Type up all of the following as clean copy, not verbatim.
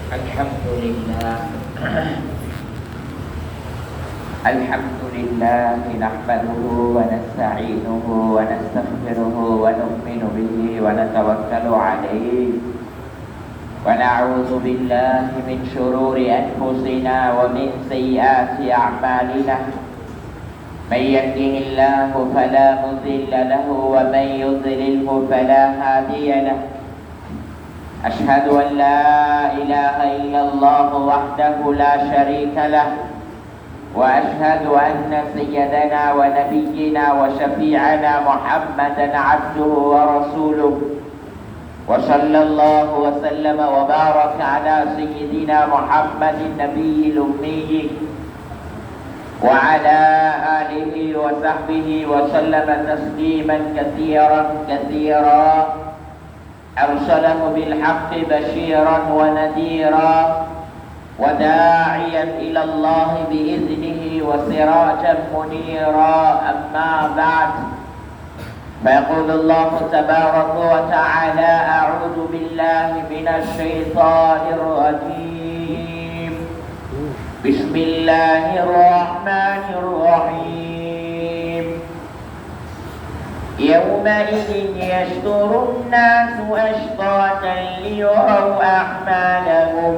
الحمد لله الحمد لله نحمده ونستعينه ونستغفره ونؤمن به ونتوكل عليه ونعوذ بالله من شرور أنفسنا ومن سيئات أعمالنا من يهده الله فلا مضل له ومن يضلله فلا هادي له أشهد أن لا إله إلا الله وحده لا شريك له وأشهد أن سيدنا ونبينا وشفيعنا محمدا عبده ورسوله وصلى الله وسلم وبارك على سيدنا محمد النبي الأمي وعلى آله وصحبه وسلم تسليما كثيرا كثيرا أرسله بالحق بشيرا ونذيرا وداعيا إلى الله بإذنه وسراجا منيرا أما بعد فيقول الله تبارك وتعالى أعوذ بالله من الشيطان الرجيم بسم الله الرحمن الرحيم يومئذ يصدر الناس أشتاتا ليروا أعمالهم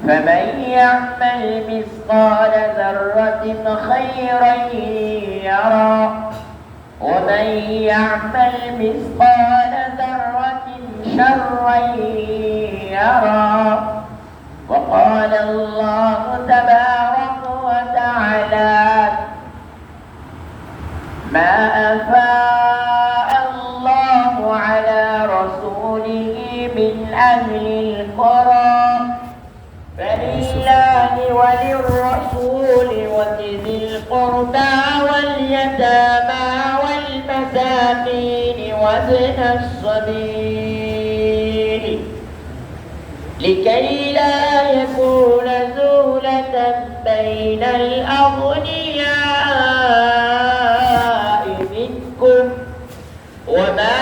فمن يعمل مثقال ذرة خيرا يرى ومن يعمل مثقال ذرة شرا يرى وقال الله تبارك وتعالى ما أفاء الله على رسوله من أهل القرى فلله وللرسول وذي القربى واليتامى والمساكين وابن السبيل لكي لا يكون دولة بين الأغنياء منكم وما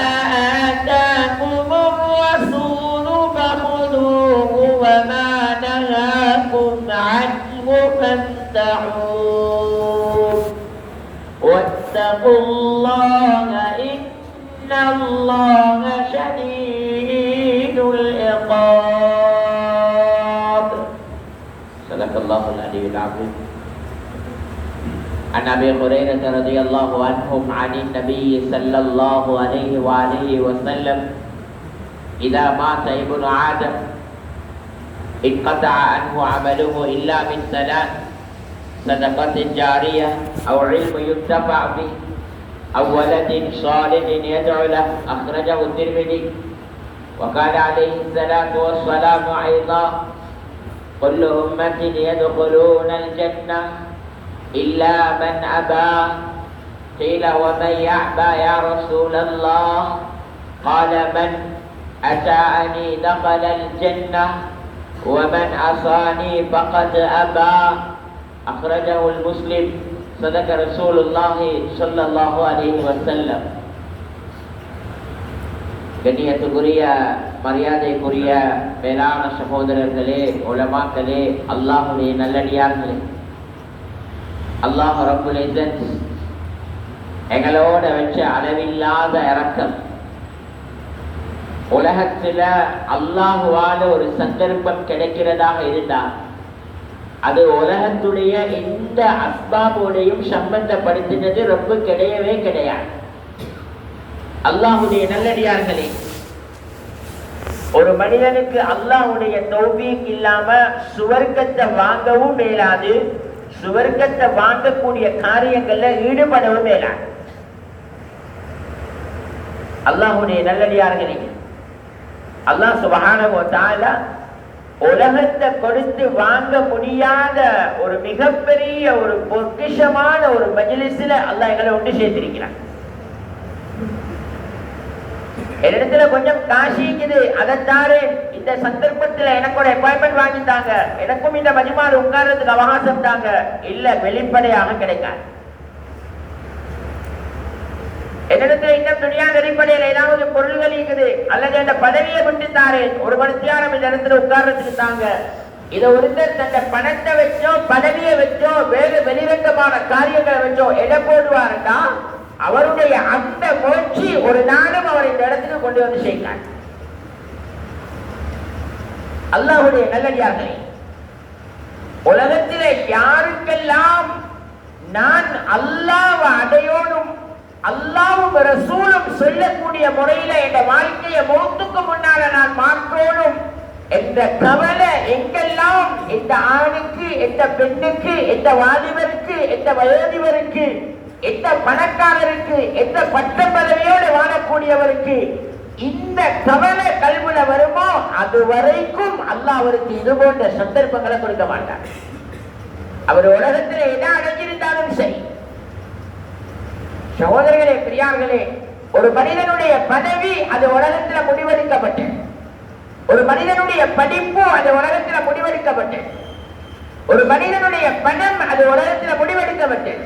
آتاكم الرسول فخذوه وما نهاكم عنه فانتهوا واتقوا الله إن الله شديد العقاب صدق الله العلي العظيم عن أبي هريرة رضي الله عنهم عن النبي صلى الله عليه وآله وسلم إذا مات ابن آدم انقطع عنه عمله إلا من ثلاث صدقة جارية أو علم ينتفع به أو ولد صالح يدعو له أخرجه الترمذي وقال عليه الصلاة والسلام أيضا كل أمة يدخلون الجنة إلا من أبى قيل ومن يأبى يا رسول الله قال من أتاني دخل الجنة ومن عصاني فقد أبى أخرجه المسلم صدق رسول الله صلى الله عليه وسلم கண்ணியத்துக்குரிய மரியாதைக்குரிய மேலான சகோதரர்களே உலமாக்களே அல்லாஹ்வுடைய நல்லடியார்களே அல்லாஹ் ரப்புல் இஸ்ஸத் எங்களோட வச்ச அளவில்லாத இரக்கம் உலகத்துல அல்லாஹ்வால ஒரு சந்தர்ப்பம் கிடைக்கிறதாக இருந்தால் அது உலகத்துடைய எந்த அஸ்பாபோடையும் சம்பந்தப்படுத்தினது ரொம்ப கிடையவே கிடையாது. அல்லாஹ்வுடைய நல்லடியார்களே, ஒரு மனிதனுக்கு அல்லாஹ்வுடைய தௌஃபீக் இல்லாம சுவர்க்கத்தை வாங்கவும் மேலாது, சுவர்க்கத்தை வாங்கக்கூடிய காரியங்கள்ல ஈடுபடவும் மேலாது. அல்லாஹ்வுடைய நல்லடியார்களே, அல்லாஹ் சுப்ஹானஹு வ தஆலா உலகத்தை கொடுத்து வாங்க முடியாத ஒரு மிகப்பெரிய ஒரு பொக்கிஷமான ஒரு மஜ்லிஸ்ல அல்லாஹ் எங்களை ஒன்று சேர்த்திருக்கிறான். என்னிடத்துல கொஞ்சம் காசு இருக்குது, அதைத்தாரு இந்த சந்தர்ப்பத்துல எனக்கு ஒரு அப்பாயின்மெண்ட் வாங்கிட்டாங்க, எனக்கும் இந்த மஜ்மால உட்கார்றதுக்கு அவகாசம் தாங்க, இல்ல வெளிப்படையாக கிடைக்காது. என்னிடத்துல இன்னும் துணியா அடிப்படையில் ஏதாவது பொருள்கள் இருக்குது அல்லது அந்த பதவியை விட்டு தாரேன், ஒரு மனுஷியாரம் இந்த இடத்துல உட்கார்றதுக்கு தாங்க. இதை ஒருத்தர் தன்னை பணத்தை வச்சோ பதவியை வச்சோ வேறு வெளிரங்கமான காரியங்களை வச்சோ எடை போடுவாருன்னா அவருடைய அந்த முயற்சி ஒரு நாளும் அவர் இந்த இடத்துக்கு கொண்டு வந்து செய்கிறார். அல்லாஹ்வுடைய நல்லடியார்களே, உலகத்திலே யாருக்கெல்லாம் நான் அல்லாஹ்வை அடையோனும் அல்லாஹ்வும் ரசூலும் சொல்லக்கூடிய முறையில என் வாழ்க்கையை மௌத்துக்கு முன்னால நான் மாற்றோனும் என்ற கவலை எங்கெல்லாம் எந்த ஆணுக்கு எந்த பெண்ணுக்கு எந்த வாலிபருக்கு எந்த வயோதிபருக்கு எந்த பணக்காரருக்கு எந்த பட்ட பதவியோடு வாழக்கூடியவருக்கு இந்த கவலை கல்வில வருமோ அது வரைக்கும் அல்லாஹ் அவருக்கு இது போன்ற சந்தர்ப்பங்களை கொடுக்க மாட்டார். அவர் உலகத்தில் எதை அடைஞ்சிருந்தாலும் சரி. சகோதரர்களே, பிரியார்களே, ஒரு மனிதனுடைய பதவி அது உலகத்தில் முடிவெடுக்கப்பட்டது. ஒரு மனிதனுடைய படிப்பு அது உலகத்தில் முடிவெடுக்கப்பட்டது. ஒரு மனிதனுடைய பணம் அது உலகத்தில் முடிவெடுக்கப்பட்டது.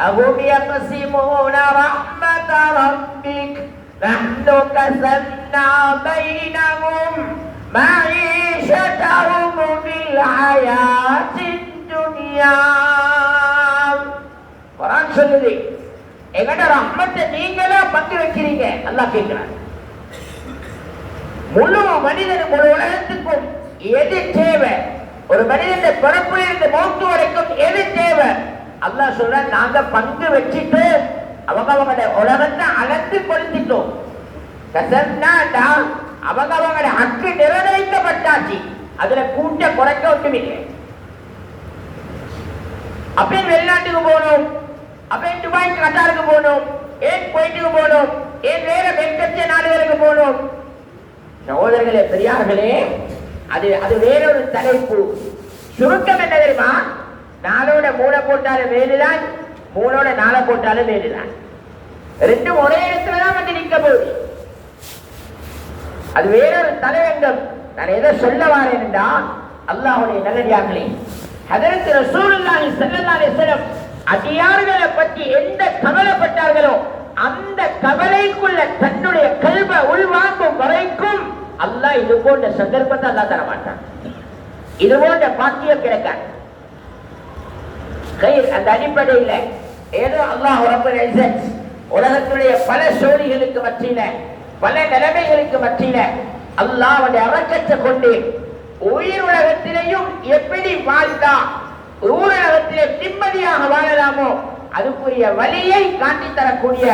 அஹும் யக்ஸிமூன ரஹ்மத ரப்பிக் நஹ்னு கஸம்னா பைனஹும் மஈஷதஹும் ஃபில் ஹயாத்தித் துன்யா. குர்ஆன் சொல்லுது, எங்கட ரஹ்மத்தை நீங்களா பங்கு வைக்கிறீங்க. அல்லாஹ் கேட்கிறார், முழு மனிதன் முழு உலகத்துக்கும் எது தேவை, ஒரு மனிதன் பிறப்புல இருந்து மௌத்து வரைக்கும் எது தேவை, அல்லாஹ் சொல்ற நாங்க பங்கு வச்சுட்டு அவங்களோட உலகத்தை அளந்து கொடுத்துட்டோம். அவங்களோட ஹக்கு நிர்ணயிக்கப்பட்டாச்சு, அதுல கூட்ட குறைக்க ஒட்டுமில்லை. அப்பேன் வெளிநாட்டுக்கு போகணும், அப்பேன் துபாய்க்கு கட்டாருக்கு போகணும், ஏன் குவைத்துக்கு போகணும், ஏன் வேற மேற்கத்திய நாடுகளுக்கு போகணும். சகோதரர்களே, பெரியார்களே, அது வேறொரு தலைப்பு. சுருக்கம் என்ன தெரியுமா? நாளோட மூளை போட்டாலும் வேலுதான், மூளோட நாளை போட்டாலும் வேலுதான். ரெண்டும் ஒரே இடத்துலதான் வந்து நிற்க போகுது. அது வேறொரு தலையங்கம். நான் எதை சொல்ல வாரேன் என்றால், அல்லாஹ்வுடைய நல்லடியார்களே, ஹஜ்ரத் ரசூலுல்லாஹி ஸல்லல்லாஹு அலைஹி வஸல்லம் அடியார்களை பற்றி எந்த கவலைப்பட்டார்களோ அந்த கவலைக்குள்ள தன்னுடைய கல்வை உள்வாங்கும் வரைக்கும் அல்லாஹ் இது போன்ற சந்தர்ப்பத்தை அல்லாஹ் தர மாட்டான். இது போன்ற பாக்கியம் கிடைக்காது. அந்த அடிப்படையில் ஏதோ அல்லாஹ் ரப்பல் இஸ்ஸத் உலகத்துடைய பல சோழிகளுக்கு மத்தியில பல நிலைமைகளுக்கு மத்தியில அல்லாஹ்வுடைய இரக்கத்தை கொண்டு உயிர் உலகத்திலேயும் எப்படி வாழ்ந்தா ஊரகத்திலே நிம்மதியாக வாழலாமோ அதுக்குரிய வழியை காட்டி தரக்கூடிய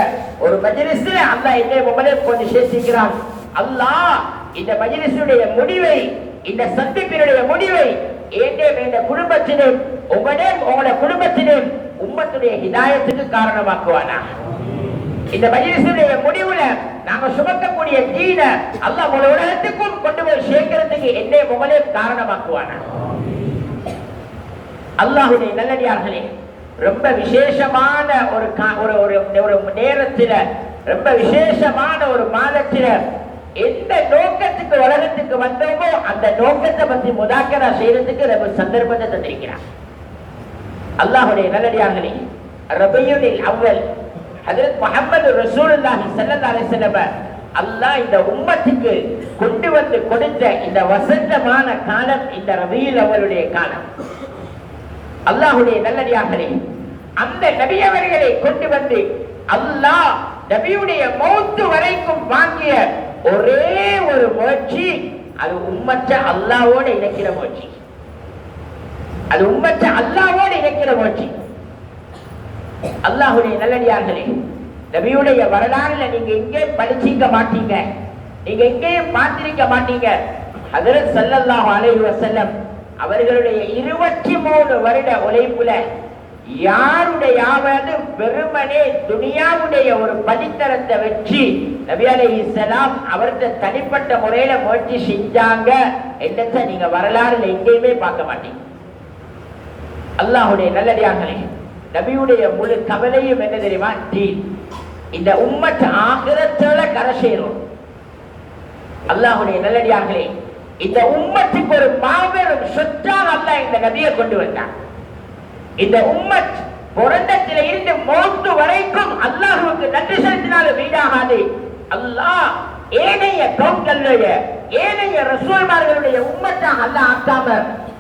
ஒரு மஜ்லிஸில் அல்லாஹ் என்னை உங்களை கொண்டு சேர்த்திருக்கிறான். அல்லாஹ் இந்த மஜ்லிஸுடைய முடிவை, இந்த சந்திப்பினுடைய முடிவை எந்த குடும்பத்திலும் உங்களோட குடும்பத்திலும் உம்மத்துடைய ஹிதாயத்துக்கு காரணமாக்குவானா. இந்த மஜ்லிஸுடைய முடிவுல நாம சுமக்கக்கூடிய தீன அல்லாஹ் முழு உலகத்துக்கும் கொண்டு போய் சேர்க்கிறதுக்கு என்னை உங்களே காரணமாக்குவானா. அல்லாஹ்வுடைய நல்லடியார்களே, ரொம்ப விசேஷமான ஒரு நேரத்தில், ரொம்ப விசேஷமான ஒரு மாதத்தில் எந்த நோக்கத்துக்கு உலகத்துக்கு வந்தோமோ அந்த நோக்கத்தை பற்றி முதாக்கரா செய்யறதுக்கு ரொம்ப சந்தர்ப்பத்தை தந்திருக்கிறார். அல்லாஹ்வுடைய நல்லடியார்களே, ரபியுல் அவ்வல் ஹஜ்ரத் முஹம்மது ரசூலுல்லாஹி ஸல்லல்லாஹு அலைஹி வஸல்லம் அல்லாஹ் இந்த உம்மத்துக்கு கொண்டு வந்து கொடுத்த இந்த வசந்தமான காலம் இந்த ரபியுல் அவ்வலுடைய காலம். அல்லாஹ்வுடைய நல்லடியார்களே, அந்த நபி அவர்களை கொண்டு வந்து அல்லாஹ் நபியுடைய மௌத்து வரைக்கும் வாங்கிய ஒரே ஒரு முயற்சி, அது உம்மற்ற அல்லாஹ்வோடு இணைக்கிற முயற்சி. அது உம்மற்ற அல்லாஹ்வோடு இணைக்கிற முயற்சி. அல்லாஹ்வுடைய நல்லடியார்களே, நபியுடைய வரலாறுல நீங்க எங்கே படிச்சிருக்க மாட்டீங்க, நீங்க எங்கேயும் பார்த்திருக்க மாட்டீங்க. ஹஜ்ரத் ஸல்லல்லாஹு அலைஹி வஸல்லம் அவர்களுடைய 23 வருட உழைப்புல யாருடையாவது வெறுமனே துனியாவுடைய ஒரு படித்தரத்தை வச்சு நபி அலைஹிஸ்ஸலாம் அவர்கிட்ட தனிப்பட்ட முறையில முயற்சி செஞ்சாங்க என்னத்தை நீங்க வரலாறுல எங்கேயுமே பார்க்க மாட்டீங்க. அல்லாஹ்வுடைய நல்லடியார்களே, நபியுடைய முழு கவலையும் என்ன தெரியுமா? தீன். இந்த உம்மத் ஆகிரத்தோட கரை சேரும். அல்லாஹ்வுடைய நல்லடியார்களே, இந்த உம்மத்துக்கு ஒரு மாபெரும் சொத்தாக அல்லாஹ் இந்த நபியை கொண்டு வந்தார். இந்த உம்மத் பிறந்தத்தில இருந்து மௌத்து வரைக்கும் அல்லாஹ்வுக்கு நன்றி செலுத்தினாலும் வீடாகாது. அல்லாஹ் ஏனைய கவுன்களுடைய ஏனைய ரசூல்மார்களுடைய உம்மத்தாக அல்லாஹ் ஆக்காம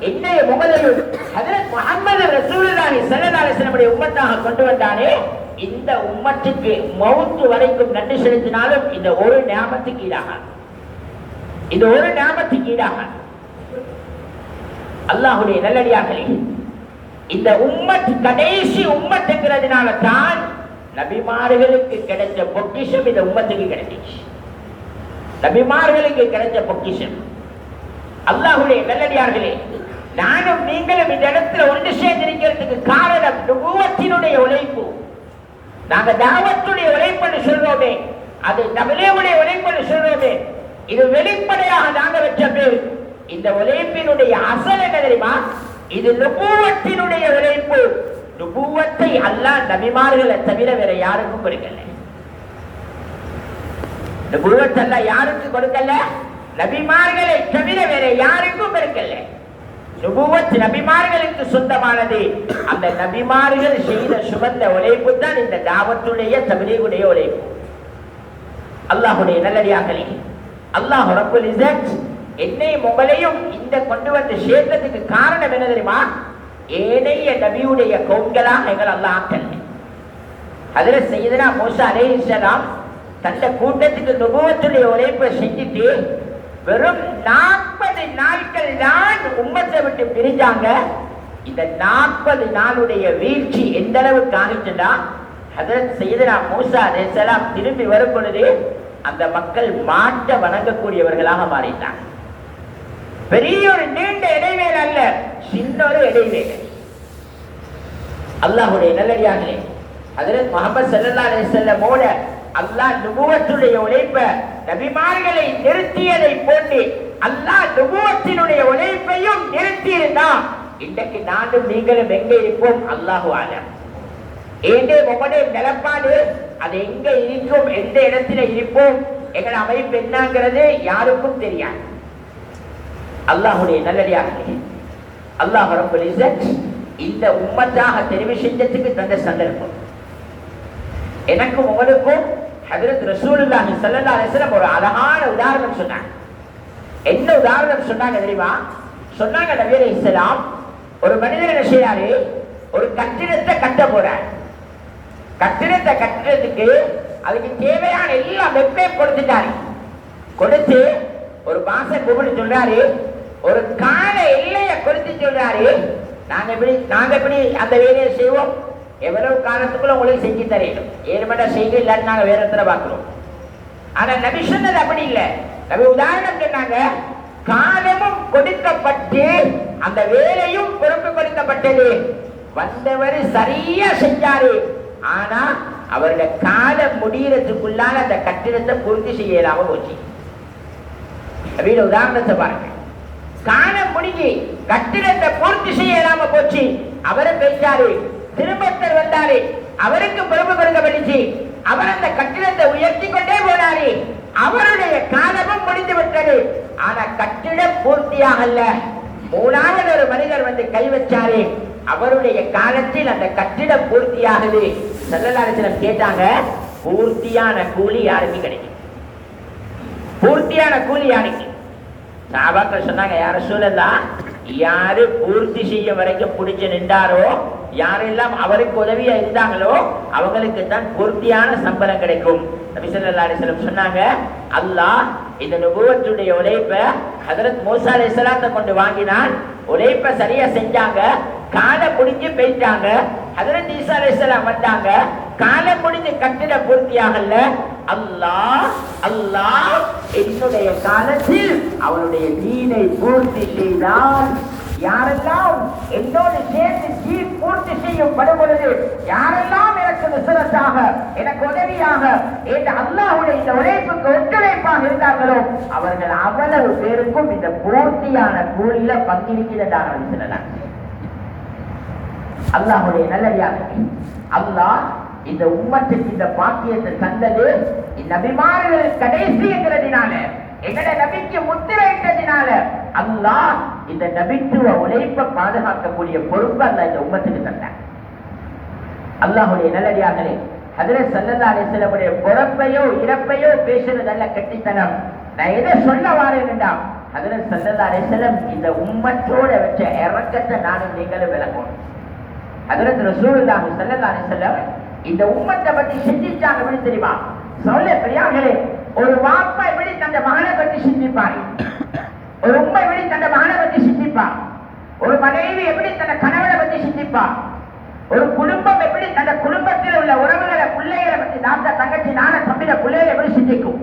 என்னைய முகலையும் ஹஜ்ரத் முஹம்மது ரசூலுல்லாஹி ஸல்லல்லாஹு அலைஹி வஸல்லம் உம்மத்தாக கொண்டு வந்தானே, இந்த உம்மத்துக்கு மௌத்து வரைக்கும் நன்றி செலுத்தினாலும் இந்த ஒரு நியாமத்துக்கு ஈடாகாது. இது ஒரு நியாமத்துக்கு ஈடாகாது. அல்லாஹ்வுடைய நல்லடியார்களே, இந்த உம்மத் கடைசி உம்மத்துங்கிறதுனால தான் நபிமார்களுக்கு கிடைச்ச பொக்கிஷம் இந்த உம்மத்துக்கு கிடைச்சிச்சு. நபிமார்களுக்கு கிடைச்ச பொக்கிஷம். அல்லாஹ்வுடைய நல்லடியார்களே, நானும் நீங்களும் இந்த இடத்துல ஒன்று சேர்ந்திருக்கிறதுக்கு காரணம் நுபுவத்தினுடைய உழைப்பு. நாங்க தாவத்துடைய உழைப்புன்னு சொல்றோமே, அது நபிலேவுடைய உழைப்புன்னு சொல்றோமே, இது வெளிப்படையாக நாங்க வச்ச பேர். இந்த உழைப்பினுடைய அசல் என்ன தெரியுமா? இது நுபுவத்தினுடைய உழைப்பு. நுபுவத்தை அல்லாஹ் நபிமார்களை தவிர வேற யாருக்கும் கொடுக்கல. நுபுவத் அல்லாஹ் யாருக்கு கொடுக்கல? நபிமார்களை தவிர வேற யாருக்கும் கொடுக்கல. நுபுவத் நபிமார்களுக்கு சொந்தமானது. அந்த நபிமார்கள் செய்த சுமந்த உழைப்பு தான் இந்த தாவத்துடைய தபிலீகுடைய உழைப்பு. அல்லாஹ்வுடைய நல்லடியார்களே, அல்லாஹ் ரப்புல் இஸ்ஸத் என்னையும் உங்களையும் இந்த கொண்டு வந்து சேர்த்ததுக்கு காரணம் என்ன தெரியுமா? ஏனைய நபியுடைய கவுன்களாக எங்கள் அல்லாஹ் ஆக்கல. ஹஜ்ரத் சய்யிதுனா மூஸா அலைஹிஸ்ஸலாம் தந்த கூட்டத்துக்கு நுபுவத்துடைய உழைப்பை செஞ்சுட்டு வெறும் 40 நாட்கள் தான் உம்மத்தை விட்டு பிரிஞ்சாங்க. இந்த 40 நாளுடைய வீழ்ச்சி எந்த அளவுக்கு ஆகிச்சுன்னா, ஹஜ்ரத் சய்யிதுனா மூஸா அலைஹிஸ்ஸலாம் திரும்பி வரும் பொழுது அந்த மக்கள் மாட்ட வணங்கக்கூடியவர்களாக மாறிட்டாங்க. பெரிய ஒரு நீண்ட இடைவேளை அல்ல, சின்ன ஒரு இடைவேளை. அல்லாஹ்வுடைய நல்லடியார்களே, ஹஜ்ரத் முஹம்மது ஸல்லல்லாஹு அலைஹி வஸல்லமோட அல்லாஹ் நுபுவத்துடைய உழைப்பை நபிமார்களை நிறுத்தியதை போன்று அல்லாஹ் நுபுவத்தினுடைய உழைப்பையும் நிறுத்தியிருந்தா இன்றைக்கு நானும் நீங்களும் எங்க இருப்போம்? அல்லாஹு ஆலம். ஏண்டே உங்களுடைய நிலப்பாடு அது எங்க இருக்கும், எந்த இடத்துல இருப்போம், எங்கள் அமைப்பு என்னங்கிறது யாருக்கும் தெரியாது. அல்லாஹ்வுடைய நல்லடியார்களே, அல்லாஹ் ரப்பல் இஸ்ஸத் இந்த உம்மத்தாக தெரிவு செஞ்சதுக்கு தந்த சந்தர்ப்பம். எனக்கும் உங்களுக்கும் ஹஜ்ரத் ரசூலுல்லாஹி ஸல்லல்லாஹு அலைஹி வஸல்லம் ஒரு அழகான உதாரணம் சொன்னாங்க. என்ன உதாரணம் சொன்னாங்க தெரியுமா? சொன்னாங்க, நபி அலைஹிஸ்ஸலாம் ஒரு மனிதர் என்ன செய்றாரு? ஒரு கட்டிடத்தை கட்ட போறார். கட்டிடத்தை கட்டுறதுக்கு அதுக்கு தேவையான எல்லா வெப்பையும் கொடுத்துட்டாரு. கொடுத்து ஒரு பாசம் கூப்பிட்டு சொல்றாரு, ஒரு கால எல்லையை கொடுத்து சொல்றாரு, நாங்க எப்படி அந்த வேலையை செய்வோம், எவ்வளவு காலத்துக்குள்ள உங்களுக்கு செஞ்சு தரணும், 7 மணி நேரம் செய்ய இல்லாட்டி நாங்க வேற இடத்துல பார்க்கிறோம். ஆனா நபி சொன்னது அப்படி இல்லை. நபி உதாரணம் சொன்னாங்க, காலமும் கொடுக்கப்பட்டு அந்த வேலையும் பொறுப்பு கொடுக்கப்பட்டது. வந்தவர் சரியா செஞ்சாரு, ஆனா அவருடைய காலம் முடியறதுக்குள்ளான அந்த கட்டிடத்தை பூர்த்தி செய்யலாம போச்சு. அப்படின்னு உதாரணத்தை பாருங்க. காலம் முடிஞ்சு கட்டிடத்தை பூர்த்தி செய்யலாம போச்சு. அவரை பேசாரு, திரும்பத்தர் வந்தாரு, அவருக்கு பொறுப்பு கொடுக்கப்பட்டுச்சு. அவர் அந்த கட்டிடத்தை உயர்த்தி கொண்டே போனாரு. அவருடைய காலமும் முடிந்து விட்டது. ஆனா கட்டிடம் பூர்த்தியாகல. 3வது ஒரு மனிதர் வந்து கை வச்சாரு. அவருடைய காலத்தில் அந்த கட்டிடம் பூர்த்தியாகுது. ஸல்லல்லாஹு அலைஹி வஸல்லம் கேட்டாங்க, பூர்த்தியான கூலி யாருக்கு கிடைக்கும்? பூர்த்தியான கூலி யாருக்கு? சஹாபாக்கள் சொன்னாங்க, யா ரசூலல்லாஹ், யாரு பூர்த்தி செய்ய வரைக்கும் பிடிச்சு நின்றாரோ, யாரெல்லாம் அவருக்கு உதவியா இருந்தாங்களோ அவங்களுக்கு தான் பூர்த்தியான சம்பளம் கிடைக்கும். நபி ஸல்லல்லாஹு அலைஹி வஸல்லம் சொன்னாங்க, அல்லாஹ் இந்த நுபுவத்துடைய உழைப்பை ஹஜ்ரத் மூஸா அலைஹிஸ்ஸலாத்தை கொண்டு வாங்கினான். உழைப்பை சரியா செஞ்சாங்க, காலம் முடிஞ்சு போயிட்டாங்க. ஹஜ்ரத் ஈசா அலைஹிஸ்ஸலாம் வந்தாங்க, காலம் முடிஞ்சு கட்டிட பூர்த்தியாகல. அல்லாஹ் அல்லாஹ் என்னுடைய காலத்தில் அவனுடைய தீனை பூர்த்தி செய்தான். யாரெல்லாம் என்னோடு சேர்ந்து தீன் பூர்த்தி செய்யப்படும் பொழுது, யாரெல்லாம் எனக்கு நுஸ்ரத்தாக, எனக்கு உதவியாக, இந்த அல்லாஹ்வுடைய இந்த உழைப்புக்கு ஒத்துழைப்பாக இருந்தார்களோ அவர்கள் அவ்வளவு பேருக்கும் இந்த பூர்த்தியான கூலியில பங்கிருக்கிறார்கள் சொல்லலாம். அல்லாஹ்வுடைய நல்லடியார்களே, அல்லாஹ் இந்த உம்மத்துக்கு இந்த பாக்கியத்தை தந்தது நபிமார்கள் கடைசிங்கிறதுனால, எங்கட நபிக்கு முத்திரையிட்டதினால அல்லாஹ் இந்த நபித்துவ உழைப்பை பாதுகாக்கக்கூடிய பொறுப்பு அல்லாஹ் இந்த உம்மத்துக்கு தந்தார். அல்லாஹ்வுடைய நல்லடியார்களே, ஹஜ்ரத் ஸல்லல்லாஹு அலைஹி வஸல்லம் பிறப்பையோ இறப்பையோ பேசுறதல்ல கெட்டித்தனம். நான் எதை சொல்ல வாரேன்டா, ஹஜ்ரத் ஸல்லல்லாஹு அலைஹி வஸல்லம் இந்த உம்மத்தோட வச்ச இறக்கத்தை நானும் நீங்களும் விளக்கணும். ஹஜ்ரத் ரசூலுல்லாஹி ஸல்லல்லாஹு அலைஹி வஸல்லம் இந்த உம்மத்தை பத்தி சிந்திச்சாங்க. எப்படி தெரியுமா? சொல்ல பெரியார்களே, ஒரு வாப்பா எப்படி தந்த மகனை பற்றி சிந்திப்பாரு, ஒரு உம்மை எப்படி தந்த மகனை பற்றி சிந்திப்பா, ஒரு மனைவி எப்படி தந்த கணவனை பற்றி சிந்திப்பா, ஒரு குடும்பம் எப்படி தந்த குடும்பத்தில் உள்ள உறவுகளை பிள்ளைகளை பற்றி தாத்தா தங்கச்சி நான தம்பிட பிள்ளைகளை எப்படி சிந்திக்கும்?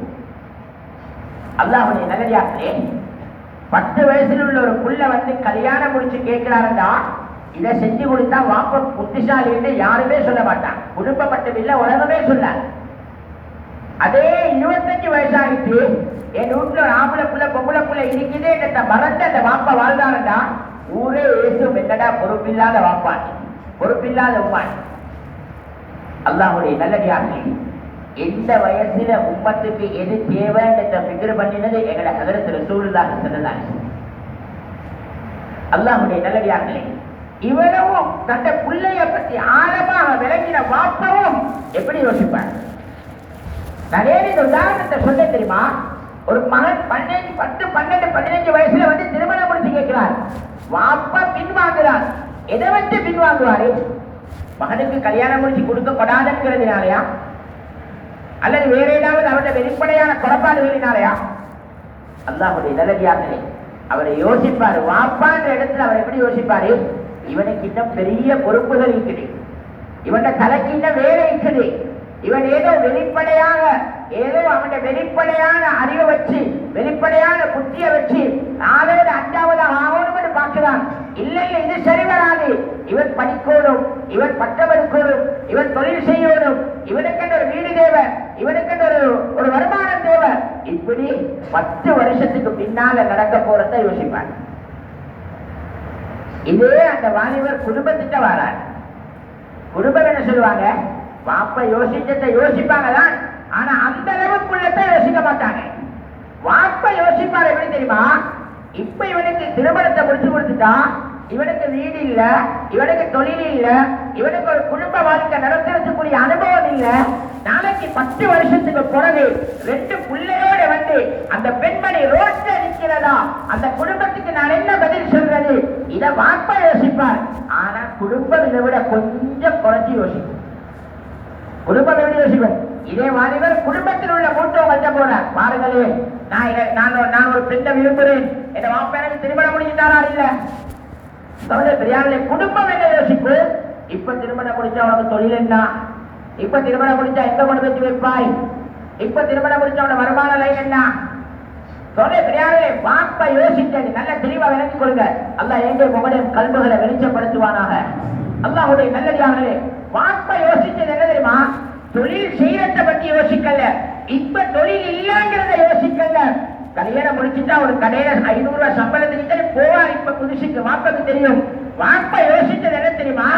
அல்லாஹ்வுடைய நல்லடியார்களே, 10 வயசுல உள்ள ஒரு புள்ள வந்து கல்யாணம் முடிச்சு கேட்கிறாருண்டா, இதை செஞ்சு கொடுத்தா வாப்ப புத்திசாலின்னு யாருமே சொல்ல மாட்டான். குடும்பம் மட்டும் இல்ல, உலகமே சொல்ல. அதே 25 வயசாகிட்டு என் வீட்டுல ஒரு ஆம்பளை புள்ள பொம்பளை புள்ள இருக்குது என்ற மறந்து அந்த வாப்பா வாழ்ந்தாருண்டா, ஊரே ஏசும் என்னடா பொறுப்பில்லாத வாப்பான், பொறுப்பில்லாத உம்மான். அல்லாஹ்வுடைய நல்லடியார்களே, எந்த வயசுல உம்மத்துக்கு எது தேவை என்ற ஃபிக்ர் பண்ணினது எங்களை ஹஜ்ரத் ரசூலுல்லாஹி ஸல்லல்லாஹு அலைஹி வஸல்லம். அல்லாஹ்வுடைய நல்லடியார்களே, இவனவும் தந்த பிள்ளைய பற்றி ஆழமாக விளங்கின வாப்பவும் எப்படி யோசிப்பார்? நிறைய இந்த உதாரணத்தை சொல்ல தெரியுமா? ஒரு மகன் 10, 12, 15 வயசுல வந்து திருமணம் முடிச்சு கேட்கிறார். வாப்பா பின்வாங்குறார். எதை வச்சு பின்வாங்குவாரு? மகனுக்கு கல்யாணம் முடிச்சு கொடுக்கப்படாதுங்கிறதுனாலயா, அல்லது வேற ஏதாவது அவருடைய வெளிப்படையான குறைபாடுகளினாலயா? அல்லாஹ்வுடைய நல்லடியார்களே, அவரை யோசிப்பாரு. வாப்பான்ற இடத்துல அவர் எப்படி யோசிப்பாரு? இவனுக்கு இன்னும் பெரிய பொறுப்புகள் இருக்குது, இவன் தலைக்கு இன்னும் வேலை இருக்குது, இவன் ஏதோ வெளிப்படையாக ஏதோ அவன் வெளிப்படையான அறிவை வச்சு வெளிப்படையான புத்தியை வச்சு 4வது 5வது ஆகணும்னு பார்க்கிறான். இல்ல இல்ல, இது சரி வராது. இவன் படிக்கணும், இவன் பட்டம் எடுக்கணும், இவன் தொழில் செய்யணும், இவனுக்கு ஒரு வீடு தேவை, இவனுக்கு ஒரு வருமானம் தேவை. இப்படி 10 வருஷத்துக்கு பின்னால நடக்க போறத யோசிப்பான். இதே அந்த வாலிபர் குடும்பத்திட்ட வரார். குடும்பம் என்ன சொல்லுவாங்க? வாப்ப யோசிச்சதை யோசிப்பாங்க தான், ஆனா அந்த அளவுக்குள்ளத்தை யோசிக்க மாட்டாங்க. வாப்ப யோசிப்பாரு. எப்படி தெரியுமா? இப்ப இவனுக்கு திருமணத்தை முடிச்சு கொடுத்துட்டா, இவனுக்கு வீடு இல்ல, இவனுக்கு தொழில் இல்ல, இவனுக்கு ஒரு குடும்ப வாழ்க்கை நடத்துறதுக்குரிய அனுபவம் இல்ல. நாளைக்கு 10 வருஷத்துக்கு பிறகு 2 பிள்ளையோட வந்து அந்த பெண்மணி ரோட்ல நிற்கிறதா, அந்த குடும்பத்துக்கு நான் என்ன பதில் சொல்றது? இதை வாப்பா யோசிப்பார். ஆனா குடும்பம் இதை விட கொஞ்சம் குறைச்சி யோசிக்கும். குடும்பம் எப்படி யோசிக்கும்? இதே வாலிபர் குடும்பத்தில் உள்ள மூத்தவங்க வந்த போற பாருங்களே, நான் ஒரு பெண்ணை விரும்புகிறேன், என் வாப்பா எனக்கு திருமணம் முடிச்சுட்டாரா? இல்ல பெரியார்களே, குடும்பம் என்ன யோசிக்கும்? இப்ப திருமணம் முடிச்சா உனக்கு தொழில் என்ன? இப்ப திருமணம் முடிச்சா எங்க கொண்டு வச்சு வைப்பாய்? இப்ப திருமணம் முடிச்சா உன வருமான லைன் என்ன? சொல்ல பெரியார்களே, வாப்பா யோசிச்சது நல்ல தெளிவா விளக்கி கொடுங்க. அல்லாஹ் எங்க உங்களுடைய கல்புகளை வெளிச்சப்படுத்துவானாக. அல்லாஹ்வுடைய நல்லடியார்களே, வாப்பா யோசிச்சது என்ன தெரியுமா? தொழில் செய்யறத பத்தி யோசிக்கல, இப்ப தொழில் இல்லங்கிறத யோசிக்கல. கல்யாணம் முடிச்சுட்டா ஒரு கடையில 500 ரூபாய் சம்பளத்துக்கு போவார். இப்ப புதுசுக்கு வாப்பாக்கு தெரியும். வாப்பா யோசிச்சது என்ன தெரியுமா?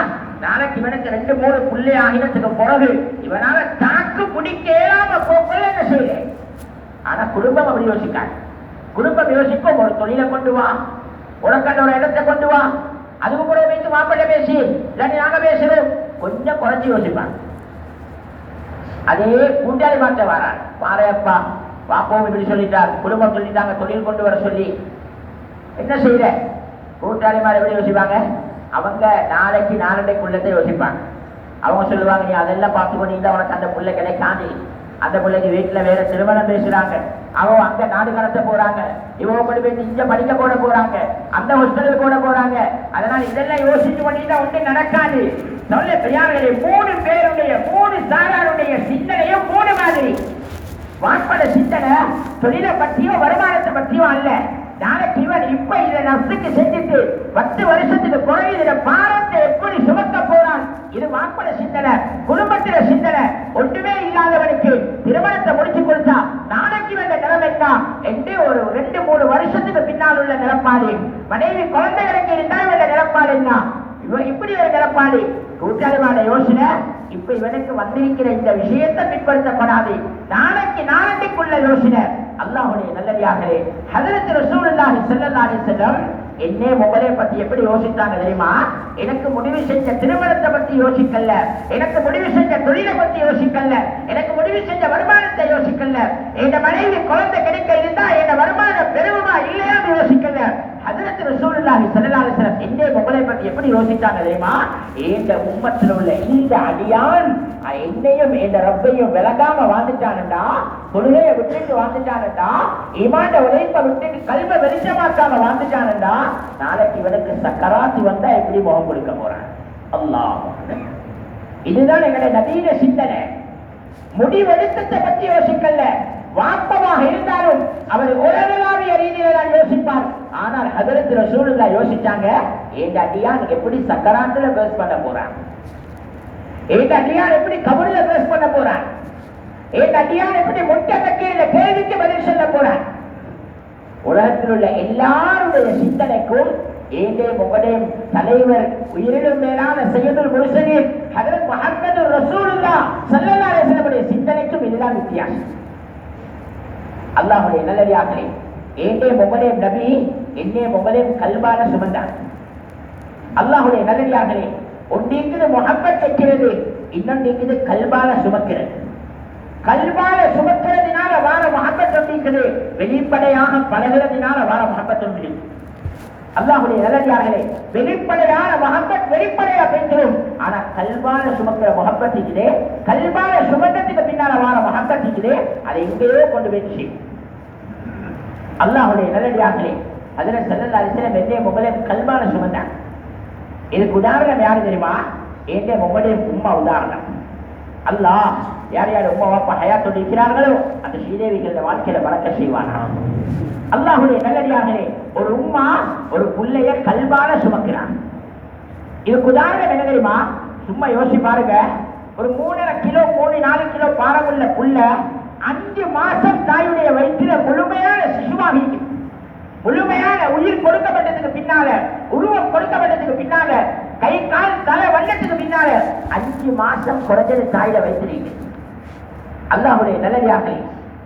நாளைக்கு இவனுக்கு 2, 3 புள்ளை ஆகினத்துக்கு பிறகு இவனால தாக்கு பிடிக்க இயலாம போக்குள்ள என்ன செய்ய. ஆனா குடும்பம் அப்படி யோசிக்காது. குடும்பம் யோசிக்கும், ஒரு தொழிலை கொண்டு வா, உனக்கண்ட ஒரு இடத்தை கொண்டு வா, அதுக்கு கூட வைத்து மாப்பிள்ளை பேசி இல்லாட்டி நாங்க பேசுறோம், கொஞ்சம் குறைச்சி யோசிப்பாங்க. அதே கூட்டாளி மாற்ற வரான். பாறையப்பா பாப்பாவும் இப்படி சொல்லிட்டார், குடும்பம் சொல்லிட்டாங்க தொழில் கொண்டு வர சொல்லி, என்ன செய்யற? கூட்டாளி மாதிரி எப்படி யோசிப்பாங்க? அவங்க நாளைக்கு நாளடைக்குள்ளதை யோசிப்பாங்க. அவங்க சொல்லுவாங்க, நீ அதெல்லாம் பார்த்து கொண்டீங்கன்னா உனக்கு அந்த பிள்ளை கிடைக்காது, அந்த பிள்ளைக்கு வீட்டுல வேற திருமணம் பேசுறாங்க, அவன் அங்க நாடு கடத்த போறாங்க, இவங்க கொண்டு போய் இங்க படிக்க போட போறாங்க, அந்த ஹாஸ்டலுக்கு போட போறாங்க. அதனால இதெல்லாம் யோசிச்சு பண்ணிட்டா ஒன்றும் நடக்காது. சொல்ல பெரியார்களே, 3 பேருடைய 3 சாராருடைய சிந்தனையும் 3 மாதிரி. வாட்பட சிந்தனை தொழிலை பற்றியோ வருமானத்தை பற்றியோ அல்ல. நாளைக்கு இவன் இப்ப இதை நஷ்டத்துக்கு செஞ்சுட்டு 10 வருஷத்துக்கு குறைவு இதை பாரத்தை எப்படி சுமக்க போறான்? இது வாட்பட சிந்தனை, குடும்பத்தில சிந்தனை. ஒன்றுமே இல்லாதவனுக்கு திருமணத்தை முடிச்சு கொடுத்தா நாளைக்கு வந்த நிலம் என்ன என்று ஒரு 2, 3 வருஷத்துக்கு பின்னால் உள்ள நிலப்பாடு. மனைவி குழந்தைகளுக்கு இருந்தால் இவன் நிலப்பாடு என்ன? இவன் இப்படி ஒரு நிலப்பாடு. கூட்டாளிமான யோசனை இப்ப இவனுக்கு வந்திருக்கிற இந்த விஷயத்தை பின்பற்றப்படாது. நாளைக்குள்ள யோசனை. அல்லாஹ்வுடைய நல்லடியார்களே, ஹஜ்ரத் ரசூலுல்லாஹி ஸல்லல்லாஹு அலைஹி வஸல்லம் என்னே உங்களை பத்தி எப்படி யோசித்தாங்க தெரியுமா? எனக்கு முடிவு செஞ்ச திருமணத்தை பத்தி யோசிக்கல, எனக்கு முடிவு செஞ்ச தொழிலை பத்தி யோசிக்கல, எனக்கு முடிவு செஞ்ச வருமானத்தை யோசிக்கல, என் மனைவி குழந்தை கிடைக்க இருந்தா என் வருமானம் பெருமா இல்லையான்னு யோசிக்கல. ஹஜ்ரத் ரசூலுல்லாஹி ஸல்லல்லாஹு அலைஹி வஸல்லம் என்னே உங்களை பத்தி எப்படி யோசித்தாங்க தெரியுமா? இந்த உம்மத்தில் உள்ள இந்த அடியான் என்னையும் என் ரப்பையும் விலகாம வாழ்ந்துட்டானுண்டா, தொழுகையை விட்டுட்டு வாழ்ந்துட்டானுண்டா, ஈமான் உழைப்பை விட்டுட்டு கல்வை வெளிச்சமாக்காம வாழ்ந்துட்டானுண்டா, நாளைக்கு இவனுக்கு சக்கராத்து வந்தா எப்படி முகம் கொடுக்க போறான்? அல்லாஹ், இதுதான் எங்களுடைய நவீன சிந்தனை. முடிவெடுத்தத்தை பத்தி யோசிக்கல. வாப்பமாக இருந்தாலும் அவர் உலகளாவிய ரீதியில தான் யோசிப்பார். ஆனால் ஹஜ்ரத் ரசூலுல்லாஹ் யோசிச்சாங்க, இந்த அடியான் எப்படி சக்கராத்துல பேஸ் பண்ண போறான், இந்த அடியான் எப்படி கபர்ல பேஸ் பண்ண போறான், இந்த அடியான் எப்படி முட்டக்கீழ கேள்விக்கு பதில் சொல்ல போறான். உலகத்தில் உள்ள எல்லாருடைய சிந்தனைக்கும் ஏதே முகடே தலைவர் உயிரிலும் மேலான சையதுல் முர்சலீன் ஹஜ்ரத் முஹம்மது ரசூலுல்லாஹ் ஸல்லல்லாஹு அலைஹி வஸல்லம் சிந்தனைக்கும் இதுதான் வித்தியாசம். அல்லாஹ்வுடைய நல்லடியார்களே, ஏதே முகடே நபி என்னே முகடே கல்பான சுமந்தான். அல்லாஹ்வுடைய நல்லடியார்களே, ஒன்றிற்குது முஹப்பத் வைக்கிறது, இன்னொன்றிற்குது கல்பால சுமக்கிறது. கல்பால சுமக்கிறதுனால வார முஹப்பத் ஒன்றிருக்குது, வெளிப்படையாக பழகிறதுனால வார முஹப்பத் ஒன்று. அல்லாஹ்வுடைய நல்லடியார்களே, வெளிப்படையான முஹப்பத் வெளிப்படையா பேசுகிறோம். ஆனா கல்பால சுமக்கிற முஹப்பத் இருக்குது, கல்பால சுமந்ததுக்கு பின்னால வார முஹப்பத் இருக்குது, அதை எங்கேயோ கொண்டு போய் அல்லாஹ்வுடைய நல்லடியார்களே, ஹஜ்ரத் ஸல்லல்லாஹு அலைஹி வஸல்லம் என்னே முகலே கல்பால சுமந்தாங்க. இதுக்கு உதாரணம் யாரு தெரியுமா? ஏண்டே உங்களுடைய உம்மா உதாரணம். அல்லாஹ் யார் யார் உம்மா வாப்பா ஹயாத்தோடு இருக்கிறார்களோ அந்த ஸ்ரீதேவிகளோட வாழ்க்கையில வளர்க்க செய்வானா. அல்லாஹ்வுடைய நல்லடியார்களே, ஒரு உம்மா ஒரு புள்ளைய கல்பால சுமக்கிறான். இதுக்கு உதாரணம் என்ன தெரியுமா? சும்மா யோசி பாருங்க. ஒரு 3.5 கிலோ 3-4 கிலோ பாரமுள்ள புள்ள 5 மாசம் தாயுடைய வயிற்றில முழுமையான சிசுவாக இருக்கு. முழுமையான உயிர் கொடுக்கப்பட்டதுக்கு பின்னால, உருவம் கொடுக்கப்பட்டதுக்கு பின்னால, கை கால் தலை வண்ணத்துக்கு பின்னால 5 மாசம் குறைஞ்சது தாயில வைத்திருக்க. அல்லாஹ்வுடைய நல்லடியார்களே,